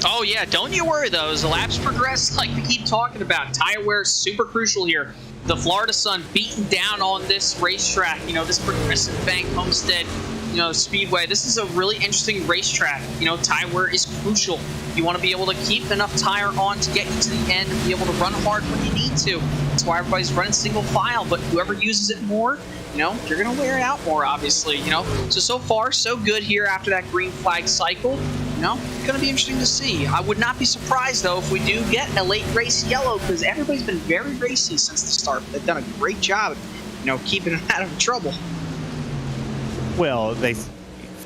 Oh, yeah. Don't you worry, though. As the laps progress, like we keep talking about, tire wear is super crucial here. The Florida sun beating down on this racetrack, you know, this Progressive Bank Homestead, you know, Speedway. This is a really interesting racetrack. You know, tire wear is crucial. You want to be able to keep enough tire on to get you to the end and be able to run hard when you need to. That's why everybody's running single file, but whoever uses it more, you know, you're going to wear it out more, obviously, you know. So far, so good here after that green flag cycle. It's going to be interesting to see. I would not be surprised, though, if we do get a late race yellow, because everybody's been very racy since the start. They've done a great job, keeping them out of trouble. Well,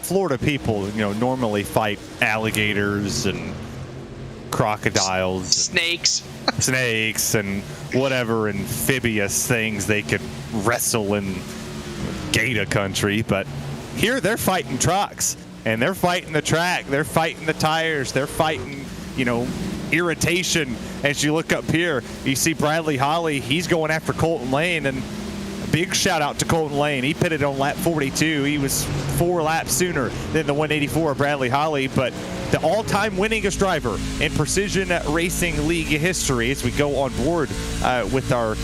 Florida people, normally fight alligators and crocodiles, snakes, and whatever amphibious things they could wrestle in gator country. But here they're fighting trucks, and they're fighting the track, they're fighting the tires, they're fighting, irritation. As you look up here, you see Bradley Holly, he's going after Colton Lane, and a big shout out to Colton Lane. He pitted on lap 42. He was 4 laps sooner than the 184 Bradley Holly, but the all-time winningest driver in Precision Racing League history, as we go on board with our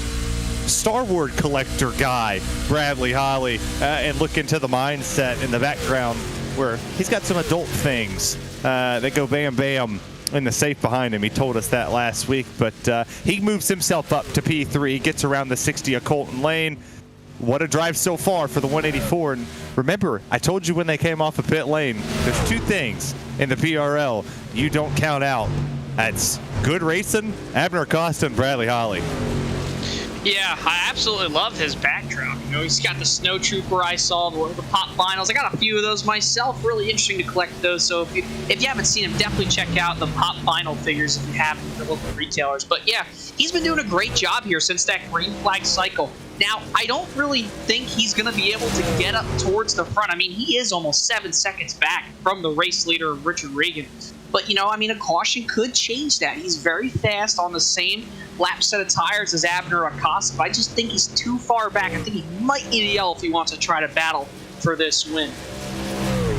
Star Wars collector guy, Bradley Holly, and look into the mindset in the background where he's got some adult things that go bam bam in the safe behind him. He told us that last week, but he moves himself up to P3, gets around the 60 of Colton Lane. What a drive so far for the 184. And remember, I told you when they came off of pit lane, there's 2 things in the PRL you don't count out. That's good racing, Abner Acosta, and Bradley Holly. Yeah, I absolutely love his backdrop. He's got the Snow Trooper I saw, the pop vinyls. I got a few of those myself. Really interesting to collect those. So if you haven't seen them, definitely check out the pop vinyl figures if you have them at the local retailers. But yeah, he's been doing a great job here since that green flag cycle. Now, I don't really think he's going to be able to get up towards the front. I mean, he is almost 7 seconds back from the race leader, Richard Regan. But, a caution could change that. He's very fast on the same lap set of tires as Abner Acosta, but I just think he's too far back. I think he might need a yellow if he wants to try to battle for this win.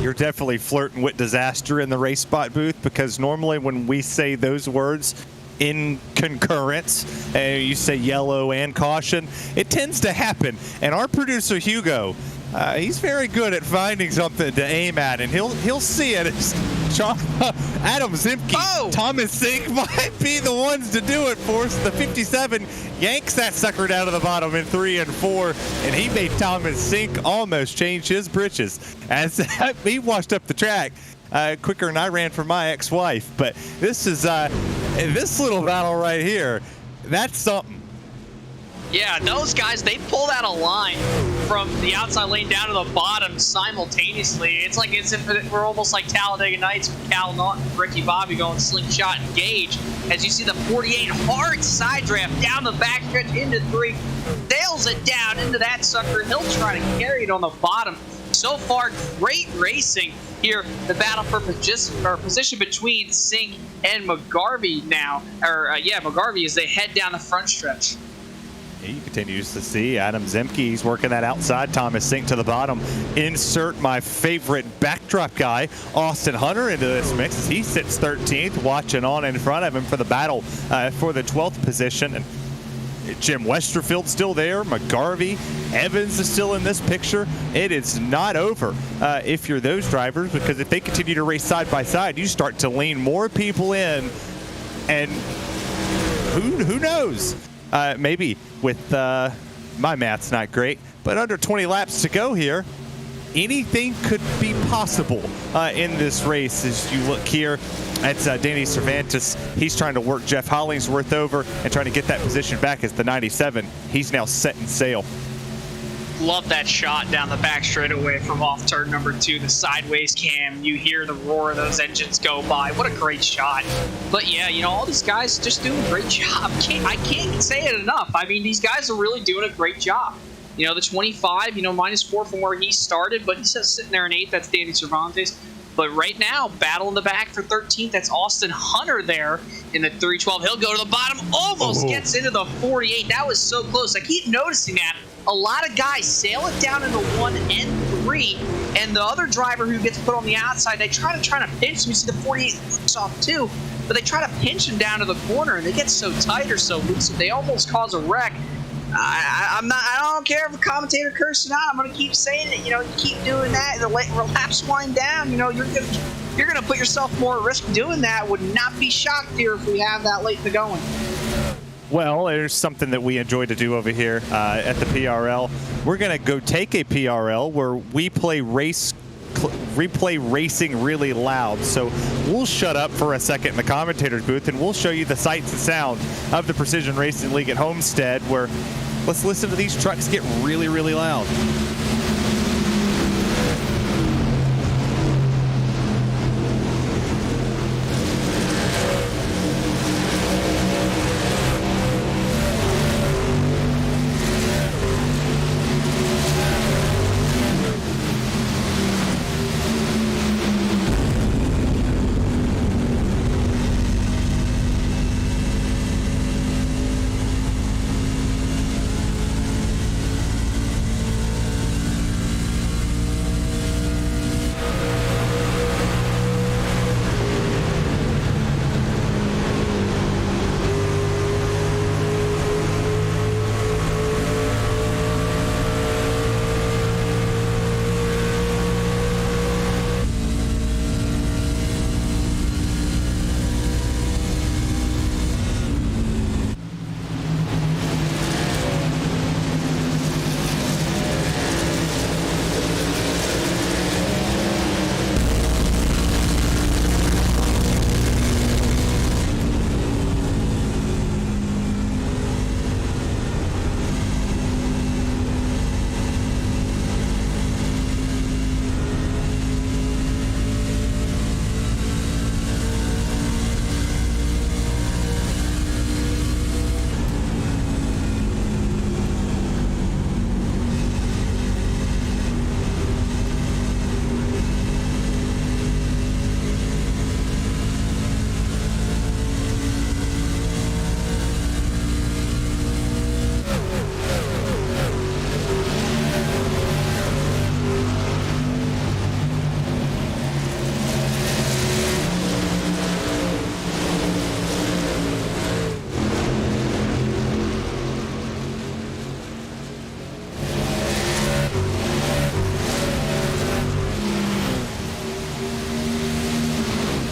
You're definitely flirting with disaster in the race spot booth, because normally when we say those words in concurrence, and you say yellow and caution, it tends to happen. And our producer Hugo, he's very good at finding something to aim at, and he'll see it. Adam Zimke, Thomas Sink might be the ones to do it for us. The 57 yanks that sucker down to the bottom in 3 and 4, and he made Thomas Sink almost change his britches as he washed up the track quicker than I ran for my ex-wife. But this is this little battle right here. That's something. Yeah, those guys, they pulled out a line from the outside lane down to the bottom simultaneously. It's like we're almost like Talladega Nights with Cal Naughton and Ricky Bobby going slingshot and gauge. As you see the 48 hard side draft down the backstretch into 3, sails it down into that sucker. He'll try to carry it on the bottom. So far, great racing here. The battle for position between Sink and McGarvey now. McGarvey as they head down the front stretch. You continues to see Adam Zemke. He's working that outside. Thomas Sink to the bottom. Insert my favorite backdrop guy, Austin Hunter, into this mix. He sits 13th, watching on in front of him for the battle for the 12th position. And Jim Westerfield's still there. McGarvey, Evans is still in this picture. It is not over if you're those drivers, because if they continue to race side by side, you start to lean more people in, and who knows? Maybe with my math's not great, but under 20 laps to go here, anything could be possible in this race. As you look here, that's Danny Cervantes. He's trying to work Jeff Hollingsworth over and trying to get that position back as the 97. He's now setting sail. Love that shot down the back straightaway from off turn number 2, the sideways cam. You hear the roar of those engines go by. What a great shot. But yeah, all these guys just doing a great job. I can't say it enough. I mean, these guys are really doing a great job. The 25, -4 from where he started, but he's just sitting there in 8th. That's Danny Cervantes. But right now, battle in the back for 13th. That's Austin Hunter there in the 312. He'll go to the bottom, almost gets into the 48. That was so close. I keep noticing that. A lot of guys sail it down into 1 and 3, and the other driver who gets put on the outside, they try to pinch him. You see the 48 looks off too, but they try to pinch him down to the corner, and they get so tight or so loose that they almost cause a wreck. I don't care if a commentator curses or not. I'm going to keep saying it. You keep doing that, the laps wind down. You're going to put yourself more at risk doing that. Would not be shocked here if we have that late in the going. Well, there's something that we enjoy to do over here at the PRL. We're going to go take a PRL where we play race replay racing really loud. So we'll shut up for a second in the commentator's booth, and we'll show you the sights and sound of the Precision Racing League at Homestead, where let's listen to these trucks get really, really loud.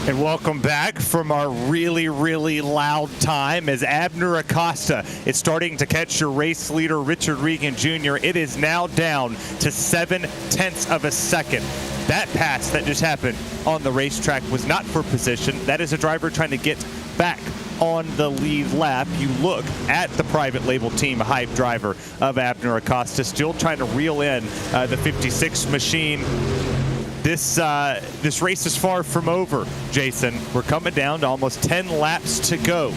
And welcome back from our really, really loud time as Abner Acosta is starting to catch your race leader, Richard Regan Jr. It is now down to 0.7 of a second. That pass that just happened on the racetrack was not for position. That is a driver trying to get back on the lead lap. You look at the private label team hype driver of Abner Acosta, still trying to reel in the 56 machine. This race is far from over, Jason. We're coming down to almost 10 laps to go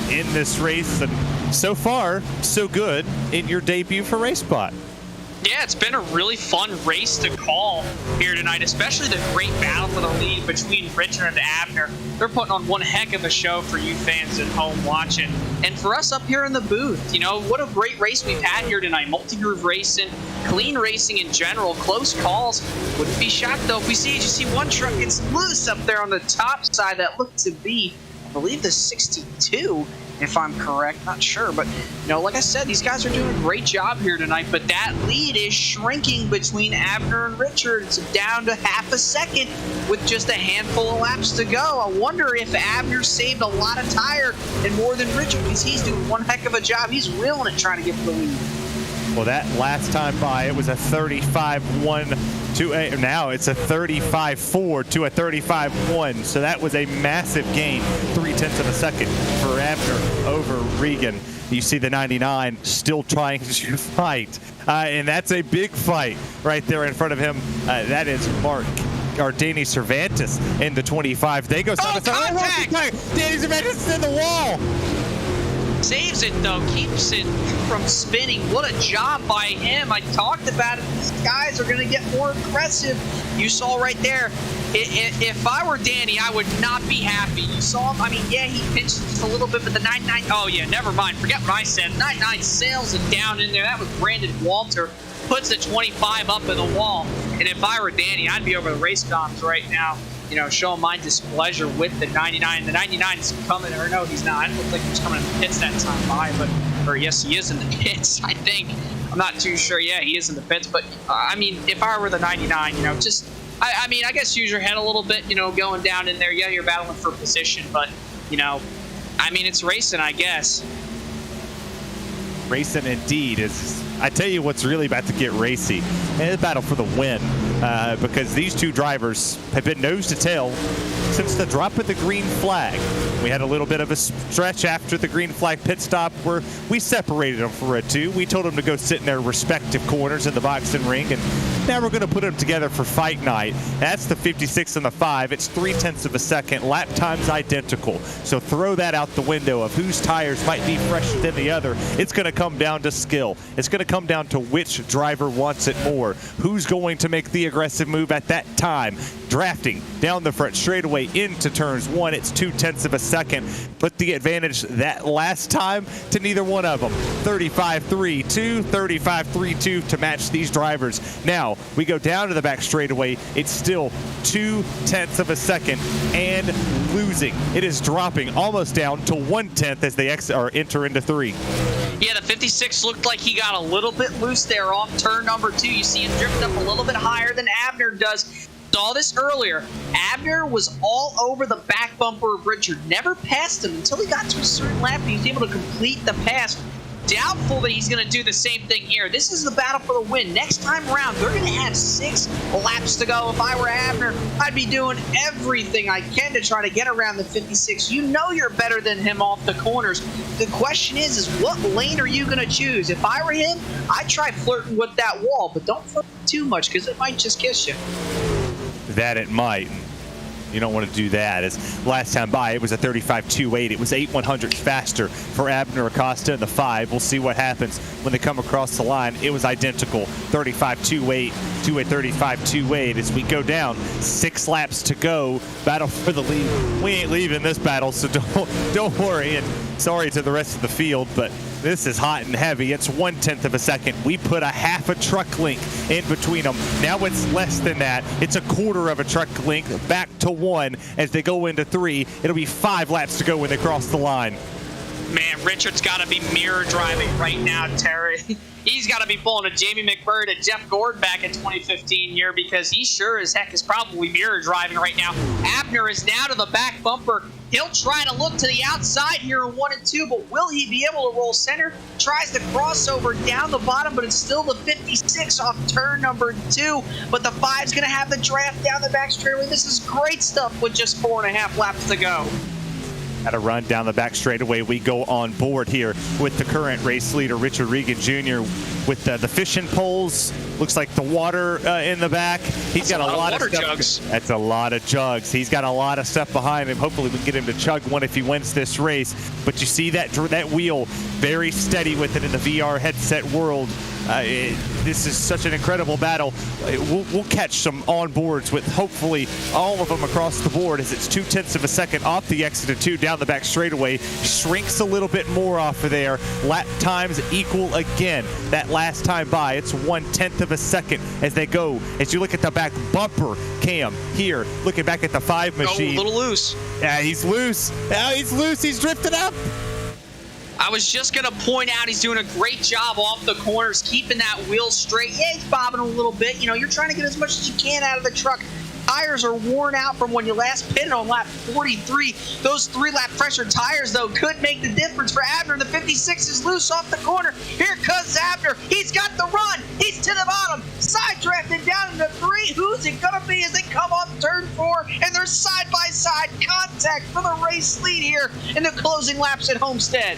in this race, and so far, so good in your debut for RaceSpot. Yeah, it's been a really fun race to call here tonight, especially the great battle for the lead between Richard and Abner. They're putting on one heck of a show for you fans at home watching. And for us up here in the booth, you know, what a great race we've had here tonight. Multi-groove racing, clean racing in general, close calls. Wouldn't be shocked, though, if we see one truck gets loose up there on the top side that looked to be, I believe, the 62. If I'm correct, not sure, but you know, like I said, these guys are doing a great job here tonight, but that lead is shrinking between Abner and Richard. It's down to half a second with just a handful of laps to go. I wonder if Abner saved a lot of tire and more than Richard, because he's doing one heck of a job. He's reeling it trying to get the lead. Well, that last time by, it was a 35-1 to a, now it's a 35-4 to a 35-1. So that was a massive gain, 0.3 of a second for Abner over Regan. You see the 99 still trying to fight, and that's a big fight right there in front of him. That is Mark or Danny Cervantes in the 25. They go side to side. Contact! Danny Cervantes is in the wall. Saves it, though. Keeps it from spinning. What a job by him. I talked about it. These guys are going to get more aggressive. You saw right there. If I were Danny, I would not be happy. You saw him. I mean, yeah, he pinched just a little bit, but the 99. Oh, yeah, never mind. Forget what I said. 99 sails it down in there. That was Brandon Walter. Puts the 25 up in the wall. And if I were Danny, I'd be over the race comms right now, you know, showing my displeasure with the 99. The 99 is coming, or no, he's not. I don't think he was coming in the pits that time by, but, or yes, he is in the pits, I think. I'm not too sure. Yeah, he is in the pits, but, I mean, if I were the 99, you know, just, I mean, I guess use your head a little bit, you know, going down in there. Yeah, you're battling for position, but, you know, I mean, it's racing, I guess. Racing indeed. I tell you what's really about to get racy. And it's a battle for the win because these two drivers have been nose to tail since the drop of the green flag. We had a little bit of a stretch after the green flag pit stop where we separated them for a 2. We told them to go sit in their respective corners in the boxing ring, and now we're going to put them together for fight night. That's the 56 and the 5. It's 0.3 of a second. Lap time's identical. So throw that out the window of whose tires might be fresher than the other. It's going to come down to skill. It's going to come down to which driver wants it more. Who's going to make the aggressive move at that time. Drafting down the front straightaway into turns 1. It's 0.2 of a second. Put the advantage that last time to neither one of them. 35.32, 35.32 to match these drivers. Now we go down to the back straightaway. It's still 0.2 of a second and losing. It is dropping almost down to 1/10 as they enter into 3. Yeah, the 56 looked like he got a little bit loose there off turn number 2. You see him drift up a little bit higher than Abner does. Saw this earlier. Abner was all over the back bumper of Richard. Never passed him until he got to a certain lap. He was able to complete the pass. Doubtful that he's going to do the same thing here. This is the battle for the win. Next time around, they're going to have 6 laps to go. If I were Abner, I'd be doing everything I can to try to get around the 56. You know you're better than him off the corners. The question is what lane are you going to choose? If I were him, I'd try flirting with that wall, but don't flirt too much because it might just kiss you. That it might. You don't want to do that. As last time by, it was a 35.28. It was 0.8 faster for Abner Acosta in the 5. We'll see what happens when they come across the line. It was identical, 35.28 to a 35.28 as we go down. 6 laps to go. Battle for the lead. We ain't leaving this battle, so don't worry. And sorry to the rest of the field, but this is hot and heavy. It's 1/10 of a second. We put a half a truck length in between them. Now it's less than that. It's a 1/4 of a truck length back to 1 as they go into 3. It'll be 5 laps to go when they cross the line. Man, Richard's got to be mirror driving right now, Terry. He's got to be pulling a Jamie McBurd and Jeff Gord back in 2015 here because he sure as heck is probably mirror driving right now. Abner is now to the back bumper. He'll try to look to the outside here in 1 and 2, but will he be able to roll center? Tries the crossover down the bottom, but it's still the 56 off turn number 2. But the 5's going to have the draft down the back straightaway. This is great stuff with just 4.5 laps to go. At a run down the back straightaway, we go on board here with the current race leader, Richard Regan Jr., with the fishing poles. Looks like the water in the back. He's got a lot of stuff. Jugs. That's a lot of jugs. He's got a lot of stuff behind him. Hopefully we can get him to chug one if he wins this race. But you see that wheel very steady with it in the VR headset world. This is such an incredible battle. We'll catch some onboards with hopefully all of them across the board as it's 0.2 of a second off the exit of 2 down the back straightaway. Shrinks a little bit more off of there. Lap times equal again. That last time by, it's 1/10 of a second as they go. As you look at the back bumper cam here, looking back at the 5 machine. Oh, a little loose. Yeah, he's loose. Now he's loose. He's drifted up. I was just going to point out he's doing a great job off the corners, keeping that wheel straight. Yeah, he's bobbing a little bit. You know, you're trying to get as much as you can out of the truck. Tires are worn out from when you last pitted on lap 43. Those 3-lap fresher tires, though, could make the difference for Abner. The 56 is loose off the corner. Here comes Abner. He's got the run. He's to the bottom. Side drafted down into 3. Who's it going to be as they come off turn 4? And there's side-by-side contact for the race lead here in the closing laps at Homestead.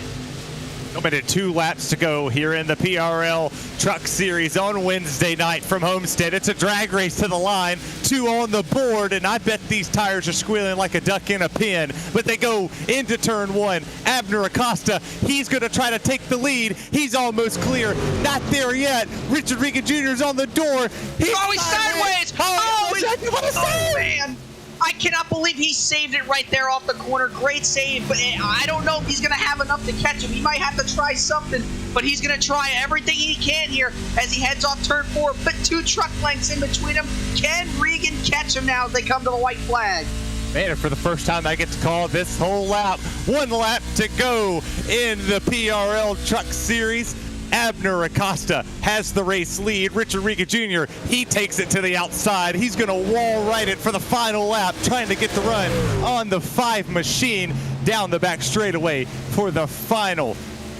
A minute, 2 laps to go here in the PRL Truck Series on Wednesday night from Homestead. It's a drag race to the line, 2 on the board, and I bet these tires are squealing like a duck in a pen. But they go into turn 1. Abner Acosta, he's going to try to take the lead. He's almost clear. Not there yet. Richard Regan Jr. is on the door. He's sideways. Oh, man. I cannot believe he saved it right there off the corner. Great save, but I don't know if he's going to have enough to catch him. He might have to try something, but he's going to try everything he can here as he heads off turn 4. Put 2 truck lengths in between them. Can Regan catch him now as they come to the white flag? Man, for the first time I get to call this whole lap. 1 lap to go in the PRL Truck Series. Abner Acosta has the race lead. Richard Regan Jr., he takes it to the outside. He's going to wall right it for the final lap, trying to get the run on the 5 machine down the back straightaway for the final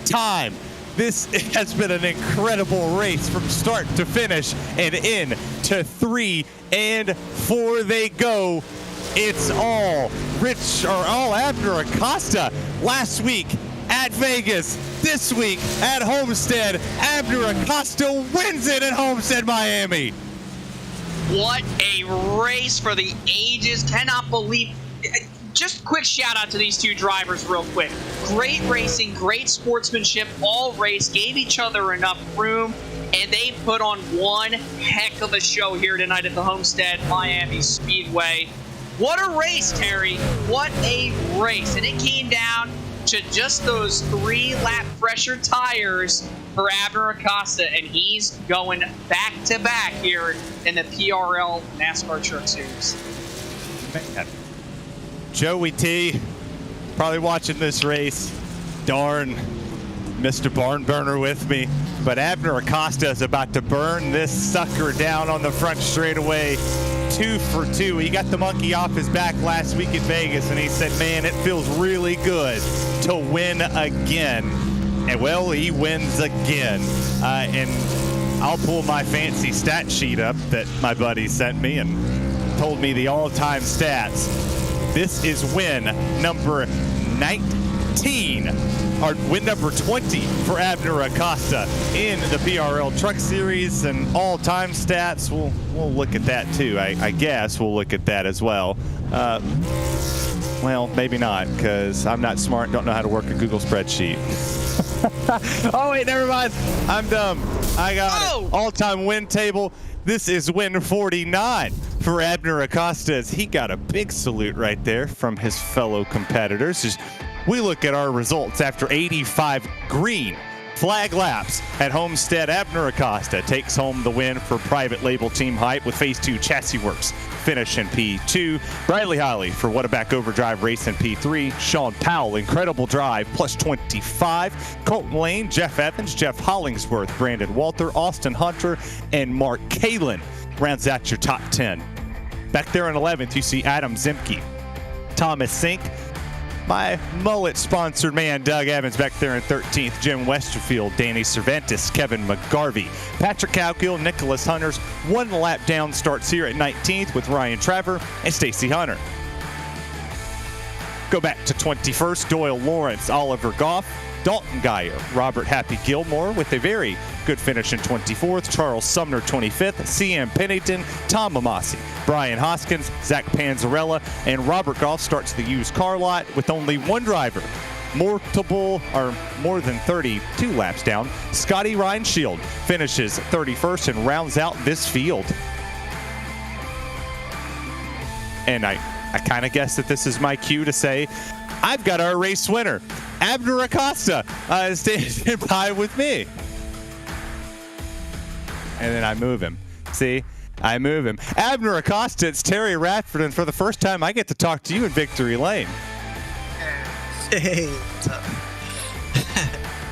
time. This has been an incredible race from start to finish, and in to 3 and 4 they go. It's all Abner Acosta. Last week at Vegas, this week at Homestead, Abner Acosta wins it at Homestead, Miami. What a race for the ages. Cannot believe. Just a quick shout out to these two drivers real quick. Great racing, great sportsmanship, all race, gave each other enough room, and they put on one heck of a show here tonight at the Homestead Miami Speedway. What a race, Terry. What a race. And it came down to just those 3-lap pressure tires for Abner Acosta, and he's going back-to-back here in the PRL NASCAR Truck Series. Man. Joey T, probably watching this race. Darn, Mr. Barn Burner with me. But Abner Acosta is about to burn this sucker down on the front straightaway. 2 for 2. He got the monkey off his back last week at Vegas, and he said, man, it feels really good to win again. And, well, he wins again. And I'll pull my fancy stat sheet up that my buddy sent me and told me the all-time stats. This is win number 19, or win number 20 for Abner Acosta in the PRL Truck Series, and all-time stats. We'll look at that too. I guess we'll look at that as well. Well, maybe not, because I'm not smart and don't know how to work a Google spreadsheet. Oh wait, never mind. I'm dumb. I got it. All-time win table. This is win 49 for Abner Acosta. He got a big salute right there from his fellow competitors. As we look at our results after 85 green flag laps at Homestead, Abner Acosta takes home the win for private label Team Hype with Phase 2 Chassis Works finish in P2. Bradley Holly for What a Back Overdrive race in P3. Sean Powell, incredible drive, plus 25. Colton Lane, Jeff Evans, Jeff Hollingsworth, Brandon Walter, Austin Hunter, and Mark Kalin rounds out your top 10. Back there in 11th, you see Adam Zemke, Thomas Sink, my mullet-sponsored man, Doug Evans, back there in 13th. Jim Westerfield, Danny Cervantes, Kevin McGarvey, Patrick Cowgill, Nicholas Hunters. 1 lap down starts here at 19th with Ryan Traver and Stacy Hunter. Go back to 21st, Doyle Lawrence, Oliver Goff, Dalton Geyer, Robert Happy Gilmore with a very good finish in 24th, Charles Sumner 25th, CM Pennington, Tom Mamasi, Brian Hoskins, Zach Panzarella, and Robert Goff starts the used car lot with only one driver. More than 32 laps down. Scotty Reinshield finishes 31st and rounds out this field. And I kind of guess that this is my cue to say, I've got our race winner. Abner Acosta standing by with me. And then I move him. See? I move him. Abner Acosta, it's Terry Radford, and for the first time, I get to talk to you in Victory Lane. Hey, what's up?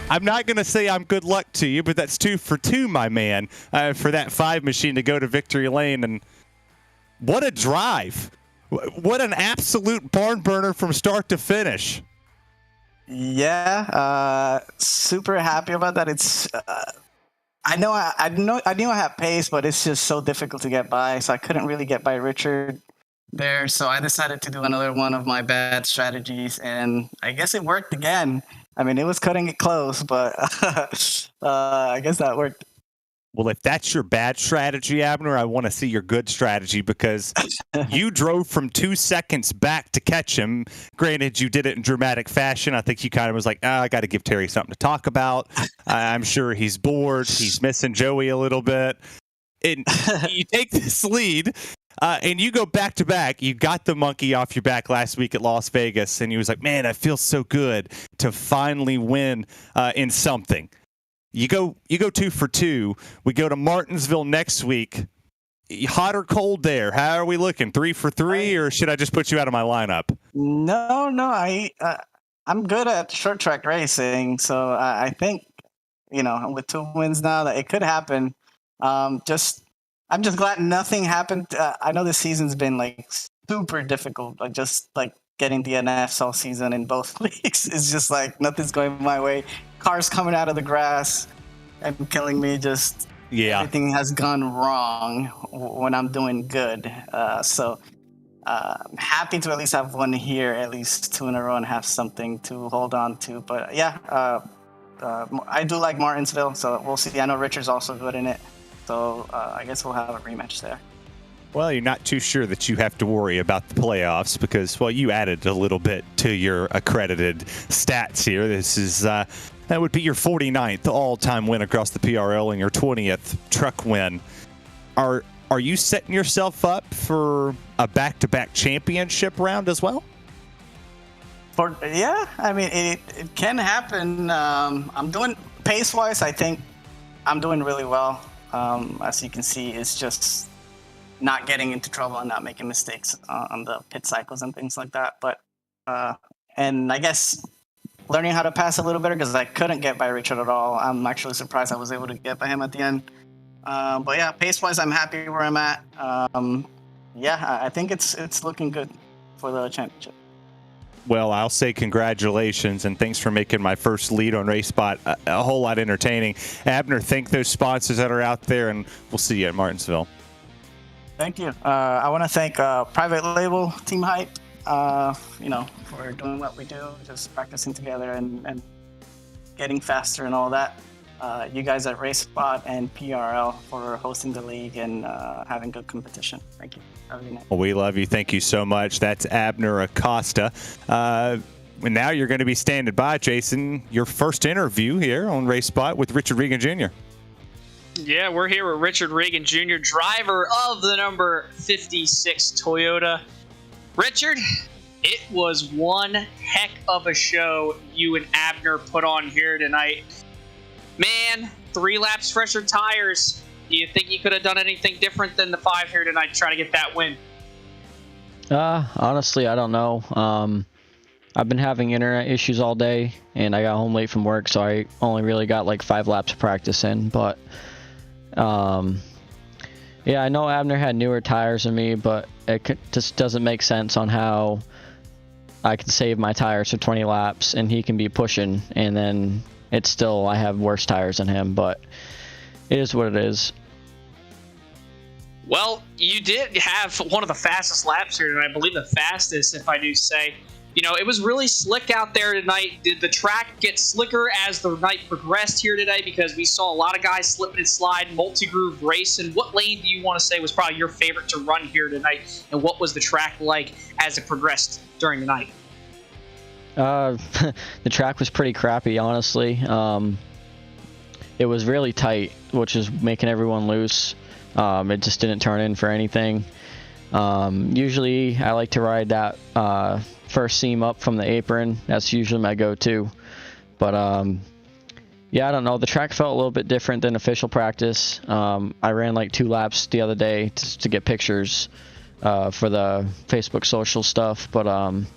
I'm not going to say I'm good luck to you, but that's 2 for 2, my man, for that 5 machine to go to Victory Lane. And what a drive. What an absolute barn burner from start to finish. Yeah, super happy about that. It's I knew I had pace, but it's just so difficult to get by. So I couldn't really get by Richard there. So I decided to do another one of my bad strategies, and I guess it worked again. I mean, it was cutting it close, but I guess that worked. Well, if that's your bad strategy, Abner, I want to see your good strategy, because you drove from 2 seconds back to catch him. Granted, you did it in dramatic fashion. I think you kind of was like, I got to give Terry something to talk about. I'm sure he's bored. He's missing Joey a little bit. And you take this lead, and you go back to back. You got the monkey off your back last week at Las Vegas, and you was like, man, I feel so good to finally win in something. You go 2 for 2. We go to Martinsville next week. Hot or cold there? How are we looking? 3 for 3, or should I just put you out of my lineup? No, I'm good at short track racing, so I think, with 2 wins now, that it could happen. I'm just glad nothing happened. I know this season's been like super difficult, just getting DNFs all season in both leagues. It's just like nothing's going my way. cars coming out of the grass and killing me. Just everything has gone wrong when I'm doing good. So I'm happy to at least have one here, at least 2 in a row, and have something to hold on to. But yeah, I do like Martinsville, so we'll see. I know Richard's also good in it, so I guess we'll have a rematch there. Well, you're not too sure that you have to worry about the playoffs because, well, you added a little bit to your accredited stats here. This is that would be your 49th all-time win across the PRL and your 20th truck win. Are you setting yourself up for a back-to-back championship round as well? Yeah, I mean, it can happen. I'm doing pace-wise. I think I'm doing really well. As you can see, it's just not getting into trouble and not making mistakes on the pit cycles and things like that. But and I guess learning how to pass a little better because I couldn't get by Richard at all. I'm actually surprised I was able to get by him at the end. But yeah, pace-wise, I'm happy where I'm at. Yeah, I think it's looking good for the championship. Well, I'll say congratulations and thanks for making my first lead on RaceSpot a whole lot entertaining. Abner, thank those sponsors that are out there, and we'll see you at Martinsville. Thank you. I want to thank Private Label, Team Hype, for doing what we do, just practicing together and getting faster and all that. You guys at RaceSpot and PRL for hosting the league and having good competition. Thank you. Have a good night. Well, we love you. Thank you so much. That's Abner Acosta. And now you're going to be standing by, Jason, your first interview here on RaceSpot with Richard Regan Jr. Yeah, we're here with Richard Regan Jr., driver of the number 56 Toyota. Richard, it was one heck of a show you and Abner put on here tonight. Man, 3 laps fresher tires. Do you think you could have done anything different than the 5 here tonight to try to get that win? Honestly, I don't know. I've been having internet issues all day, and I got home late from work, so I only really got like 5 laps of practice in, but yeah, I know Abner had newer tires than me, but it just doesn't make sense on how I can save my tires for 20 laps and he can be pushing, and then it's still I have worse tires than him, but it is what it is. Well, you did have one of the fastest laps here, and I believe the fastest, if I do say. You know, it was really slick out there tonight. Did the track get slicker as the night progressed here today? Because we saw a lot of guys slipping and sliding, multi-groove racing. What lane do you want to say was probably your favorite to run here tonight? And what was the track like as it progressed during the night? The track was pretty crappy, honestly. It was really tight, which is making everyone loose. It just didn't turn in for anything. Usually I like to ride that first seam up from the apron. That's usually my go-to. But yeah, I don't know. The track felt a little bit different than official practice. I ran like 2 laps the other day to get pictures for the Facebook social stuff. But I don't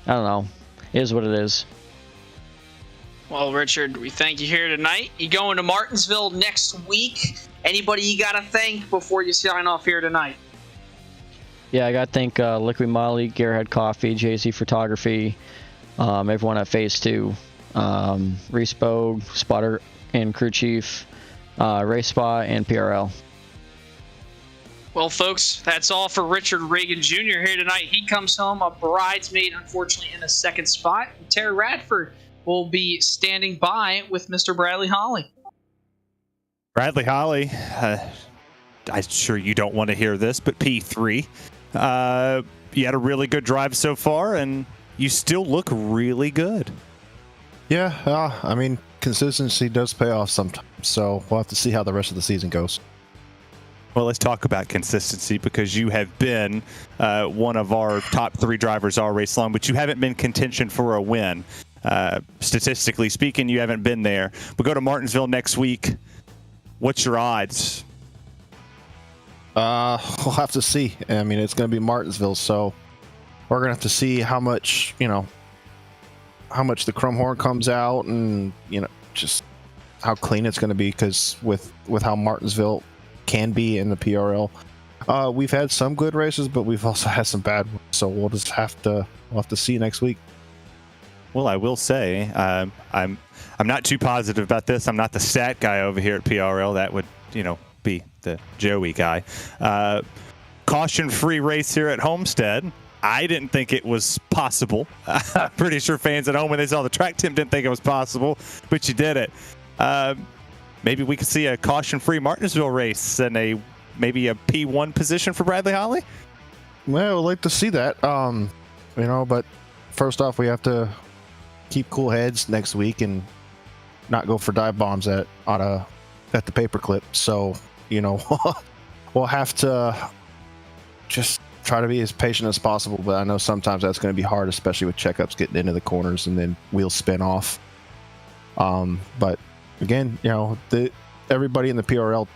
know. It is what it is. Well, Richard, we thank you here tonight. You going to Martinsville next week? Anybody you got to thank before you sign off here tonight? Yeah, I got to thank Liquid Molly, Gearhead Coffee, JZ Photography, everyone at Phase 2, RaceSpo, Spotter and Crew Chief, RaceSpot, and PRL. Well, folks, that's all for Richard Regan Jr. here tonight. He comes home a bridesmaid, unfortunately, in the 2nd spot. Terry Radford will be standing by with Mr. Bradley Holly. Bradley Holly, I'm sure you don't want to hear this, but P3. You had a really good drive so far, and you still look really good. Yeah, I mean, consistency does pay off sometimes, so we'll have to see how the rest of the season goes. Well, let's talk about consistency because you have been one of our top 3 drivers all race long, but you haven't been contention for a win. Statistically speaking, you haven't been there. We'll go to Martinsville next week. What's your odds? We'll have to see. I mean, it's going to be Martinsville, so we're going to have to see how much the chrome horn comes out and, just how clean it's going to be, because with how Martinsville can be in the PRL. We've had some good races, but we've also had some bad ones, so we'll have to see next week. Well, I will say I'm not too positive about this. I'm not the stat guy over here at PRL. That would, be the Joey guy. Caution-free race here at Homestead. I didn't think it was possible. I'm pretty sure fans at home, when they saw the track, Tim didn't think it was possible, but you did it. Maybe we could see a caution-free Martinsville race and maybe a P1 position for Bradley Holly? Well, I'd like to see that. But first off, we have to keep cool heads next week and not go for dive bombs at the paperclip. So, we'll have to just try to be as patient as possible. But I know sometimes that's going to be hard, especially with checkups getting into the corners and then wheels spin off. But again, everybody in the PRL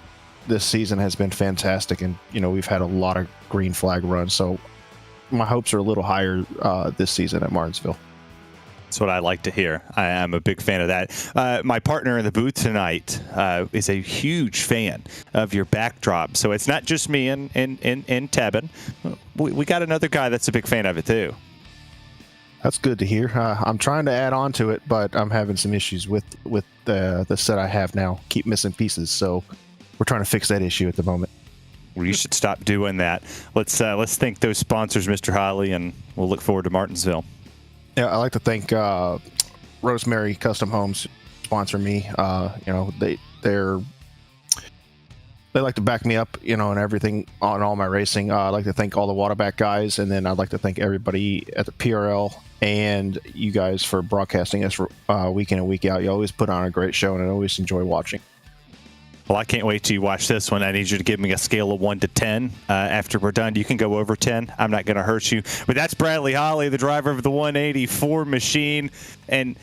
this season has been fantastic, and we've had a lot of green flag runs. So my hopes are a little higher this season at Martinsville. That's what I like to hear. I am a big fan of that. My partner in the booth tonight is a huge fan of your backdrop. So it's not just me and Tebin. We got another guy that's a big fan of it too. That's good to hear. I'm trying to add on to it, but I'm having some issues with the set I have now. Keep missing pieces, so we're trying to fix that issue at the moment. Well, you should stop doing that. Let's thank those sponsors, Mr. Holly, and we'll look forward to Martinsville. Yeah, I'd like to thank Rosemary Custom Homes sponsor me. They like to back me up, and everything on all my racing. I'd like to thank all the Waterback guys, and then I'd like to thank everybody at the PRL and you guys for broadcasting us week in and week out. You always put on a great show, and I always enjoy watching. Well, I can't wait till you watch this one. I need you to give me a scale of 1 to 10. After we're done, you can go over 10. I'm not going to hurt you. But that's Bradley Holly, the driver of the 184 machine. And,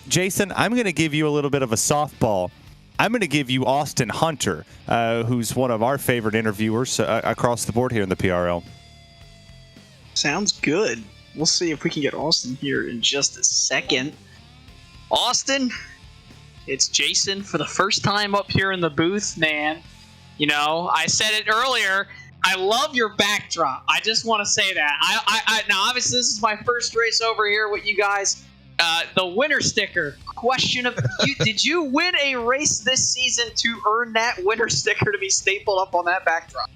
Jason, I'm going to give you a little bit of a softball. I'm going to give you Austin Hunter, who's one of our favorite interviewers across the board here in the PRL. Sounds good. We'll see if we can get Austin here in just a second. Austin, it's Jason for the first time up here in the booth, man. I said it earlier. I love your backdrop. I just want to say that. I now, obviously, this is my first race over here with you guys. The winner sticker. Question of did you win a race this season to earn that winner sticker to be stapled up on that backdrop?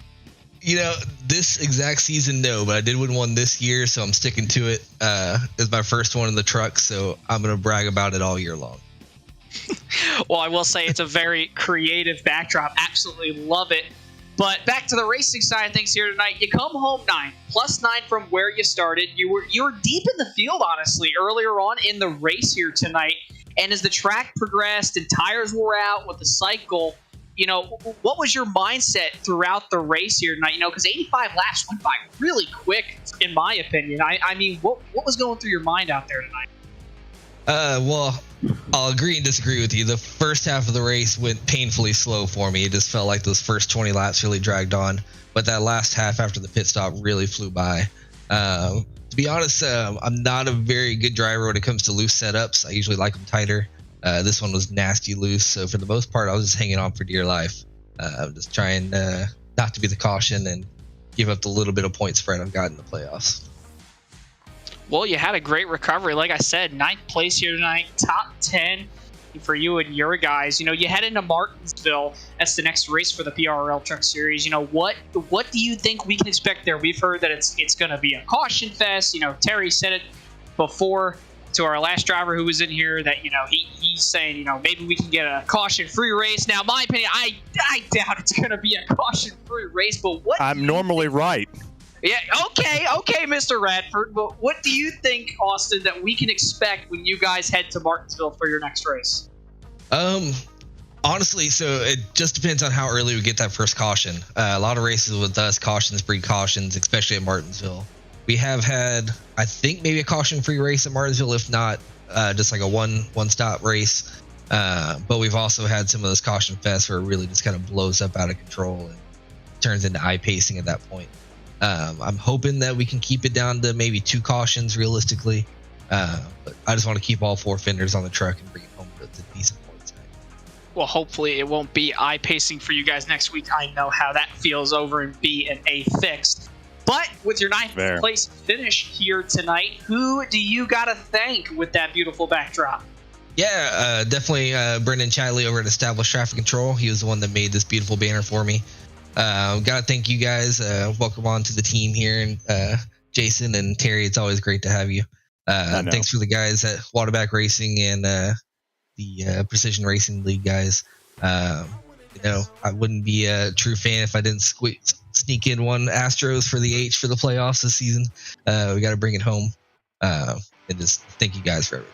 This exact season, no, but I did win one this year, so I'm sticking to it. It's my first one in the truck, so I'm going to brag about it all year long. Well, I will say it's a very creative backdrop. Absolutely love it. But back to the racing side of things here tonight. You come home 9, +9 from where you started. You were deep in the field, honestly, earlier on in the race here tonight. And as the track progressed and tires wore out with the cycle, what was your mindset throughout the race here tonight? Because 85 laps went by really quick, in my opinion. I mean, what was going through your mind out there tonight? Well, I'll agree and disagree with you. The first half of the race went painfully slow for me. It just felt like those first 20 laps really dragged on. But that last half after the pit stop really flew by. To be honest, I'm not a very good driver when it comes to loose setups. I usually like them tighter. This one was nasty loose. So for the most part, I was just hanging on for dear life. Just trying not to be the caution and give up the little bit of point spread I've got in the playoffs. Well, you had a great recovery. Like I said, 9th place here tonight, top 10 for you and your guys. You head into Martinsville. That's the next race for the PRL Truck Series. What do you think we can expect there? We've heard that it's going to be a caution fest. Terry said it before to our last driver who was in here that, he's saying, maybe we can get a caution-free race. Now, my opinion, I doubt it's going to be a caution-free race, but what... I'm normally right. Yeah, okay, Mr. Radford. But what do you think, Austin, that we can expect when you guys head to Martinsville for your next race? Honestly, so it just depends on how early we get that first caution. A lot of races with us, cautions breed cautions, especially at Martinsville. We have had, I think, maybe a caution-free race at Martinsville, if not just like a one-stop race. But we've also had some of those caution fests where it really just kind of blows up out of control and turns into eye-pacing at that point. I'm hoping that we can keep it down to maybe 2 cautions realistically. But I just want to keep all 4 fenders on the truck and bring it home with a decent point tonight. Well, hopefully it won't be eye-pacing for you guys next week. I know how that feels over in B and A fixed. But with your ninth place finish here tonight, who do you got to thank with that beautiful backdrop? Yeah, definitely Brendan Chadley over at Established Traffic Control. He was the one that made this beautiful banner for me. Got to thank you guys. Welcome on to the team here. And Jason and Terry, it's always great to have you. Thanks for the guys at Waterback Racing and the Precision Racing League guys. I wouldn't be a true fan if I didn't sneak in one Astros for the H for the playoffs this season. We got to bring it home. And just thank you guys for everything.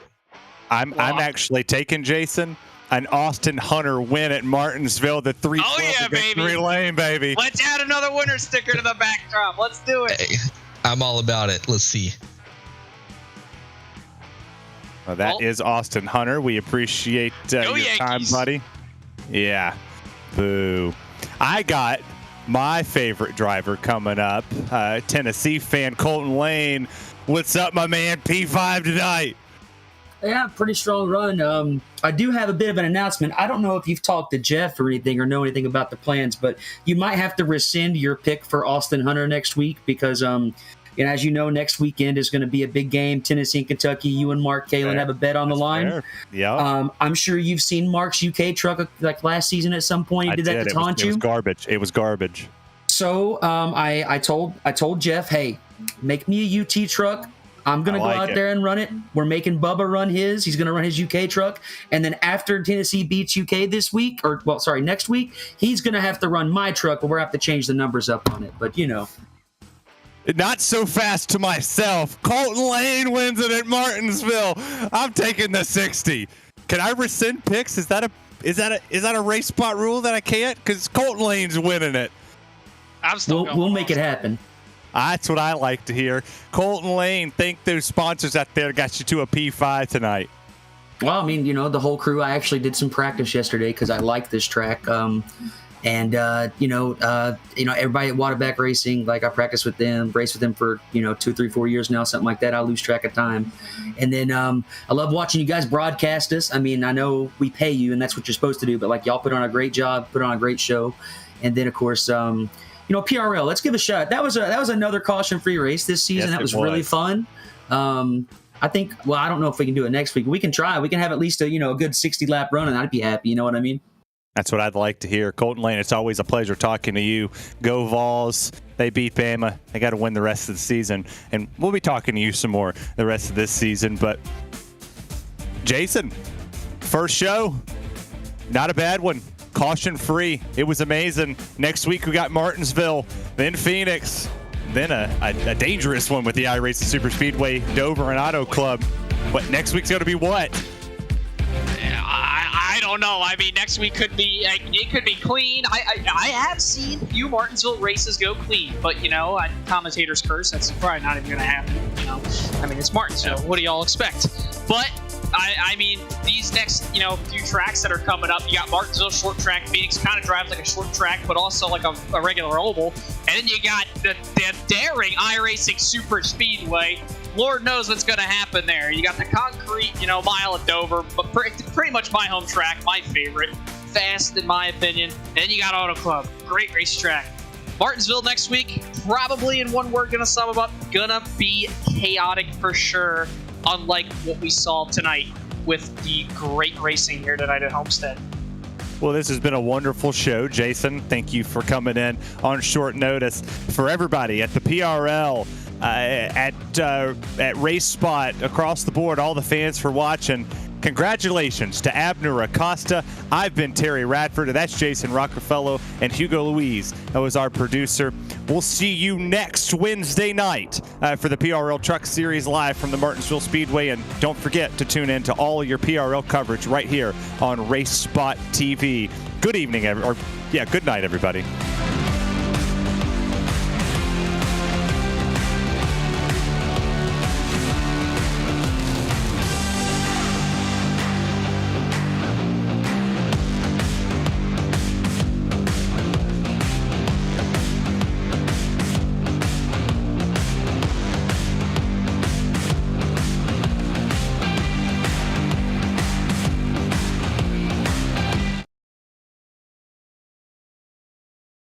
I'm actually taking Jason an Austin Hunter win at Martinsville, the 312 victory lane, baby. Let's add another winner sticker to the backdrop. Let's do it. Hey, I'm all about it. Let's see. Well, that is Austin Hunter. We appreciate your time, buddy. Yeah. Boo. I got my favorite driver coming up, Tennessee fan Colton Lane. What's up, my man? P5 tonight. Yeah, pretty strong run. I do have a bit of an announcement. I don't know if you've talked to Jeff or anything or know anything about the plans, but you might have to rescind your pick for Austin Hunter next week because, as you know, next weekend is going to be a big game. Tennessee and Kentucky. You and Mark Kalin have a bet on the line. Yeah. I'm sure you've seen Mark's UK truck like last season at some point. He did that to taunt you. It was garbage. It was garbage. So I told Jeff, hey, make me a UT truck. I'm going to go out there and run it. We're making Bubba run his. He's going to run his UK truck. And then after Tennessee beats UK next week, he's going to have to run my truck, but we're going to have to change the numbers up on it. But, Not so fast to myself. Colton Lane wins it at Martinsville. I'm taking the 60. Can I rescind picks? Is that a race spot rule that I can't? Because Colton Lane's winning it. We'll make it happen. That's what I like to hear. Colton Lane, thank those sponsors out there got you to a P5 tonight. Well, I mean, the whole crew, I actually did some practice yesterday because I like this track. Everybody at Waterback Racing, like I practiced with them, raced with them for, 2, 3, 4 years now, something like that. I lose track of time. And then I love watching you guys broadcast us. I mean, I know we pay you and that's what you're supposed to do, but like y'all put on a great job, put on a great show. And then, of course, PRL, let's give a shot. That was another caution-free race this season. That was really fun. I think, I don't know if we can do it next week. We can try. We can have at least a good 60-lap run, and I'd be happy. You know what I mean? That's what I'd like to hear. Colton Lane, it's always a pleasure talking to you. Go Vols. They beat Bama. They got to win the rest of the season. And we'll be talking to you some more the rest of this season. But, Jason, first show, not a bad one. Caution-free. It was amazing. Next week, we got Martinsville, then Phoenix, then a dangerous one with the iRacing Super Speedway, Dover and Auto Club. But next week's going to be what? I don't know. I mean, next week could be clean. I have seen a few Martinsville races go clean, but commentators curse. That's probably not even going to happen. I mean, it's Martinsville. What do y'all expect? But I mean, these next few tracks that are coming up, you got Martinsville short track. Phoenix kind of drives like a short track, but also like a regular oval. And then you got the daring iRacing Super Speedway. Lord knows what's going to happen there. You got the concrete, mile at Dover, but pretty much my home track, my favorite. Fast, in my opinion. And then you got Auto Club. Great racetrack. Martinsville next week, probably in one word, going to sum up, gonna be chaotic for sure, unlike what we saw tonight with the great racing here tonight at Homestead. Well, this has been a wonderful show. Jason, thank you for coming in on short notice. For everybody at the PRL, at Race Spot, across the board, all the fans for watching, congratulations to Abner Acosta. I've been Terry Radford, and that's Jason Rockefeller, and Hugo Louise, that was our producer. We'll see you next Wednesday night for the PRL Truck Series live from the Martinsville Speedway, and don't forget to tune in to all your PRL coverage right here on RaceSpotTV. Good evening, good night, everybody.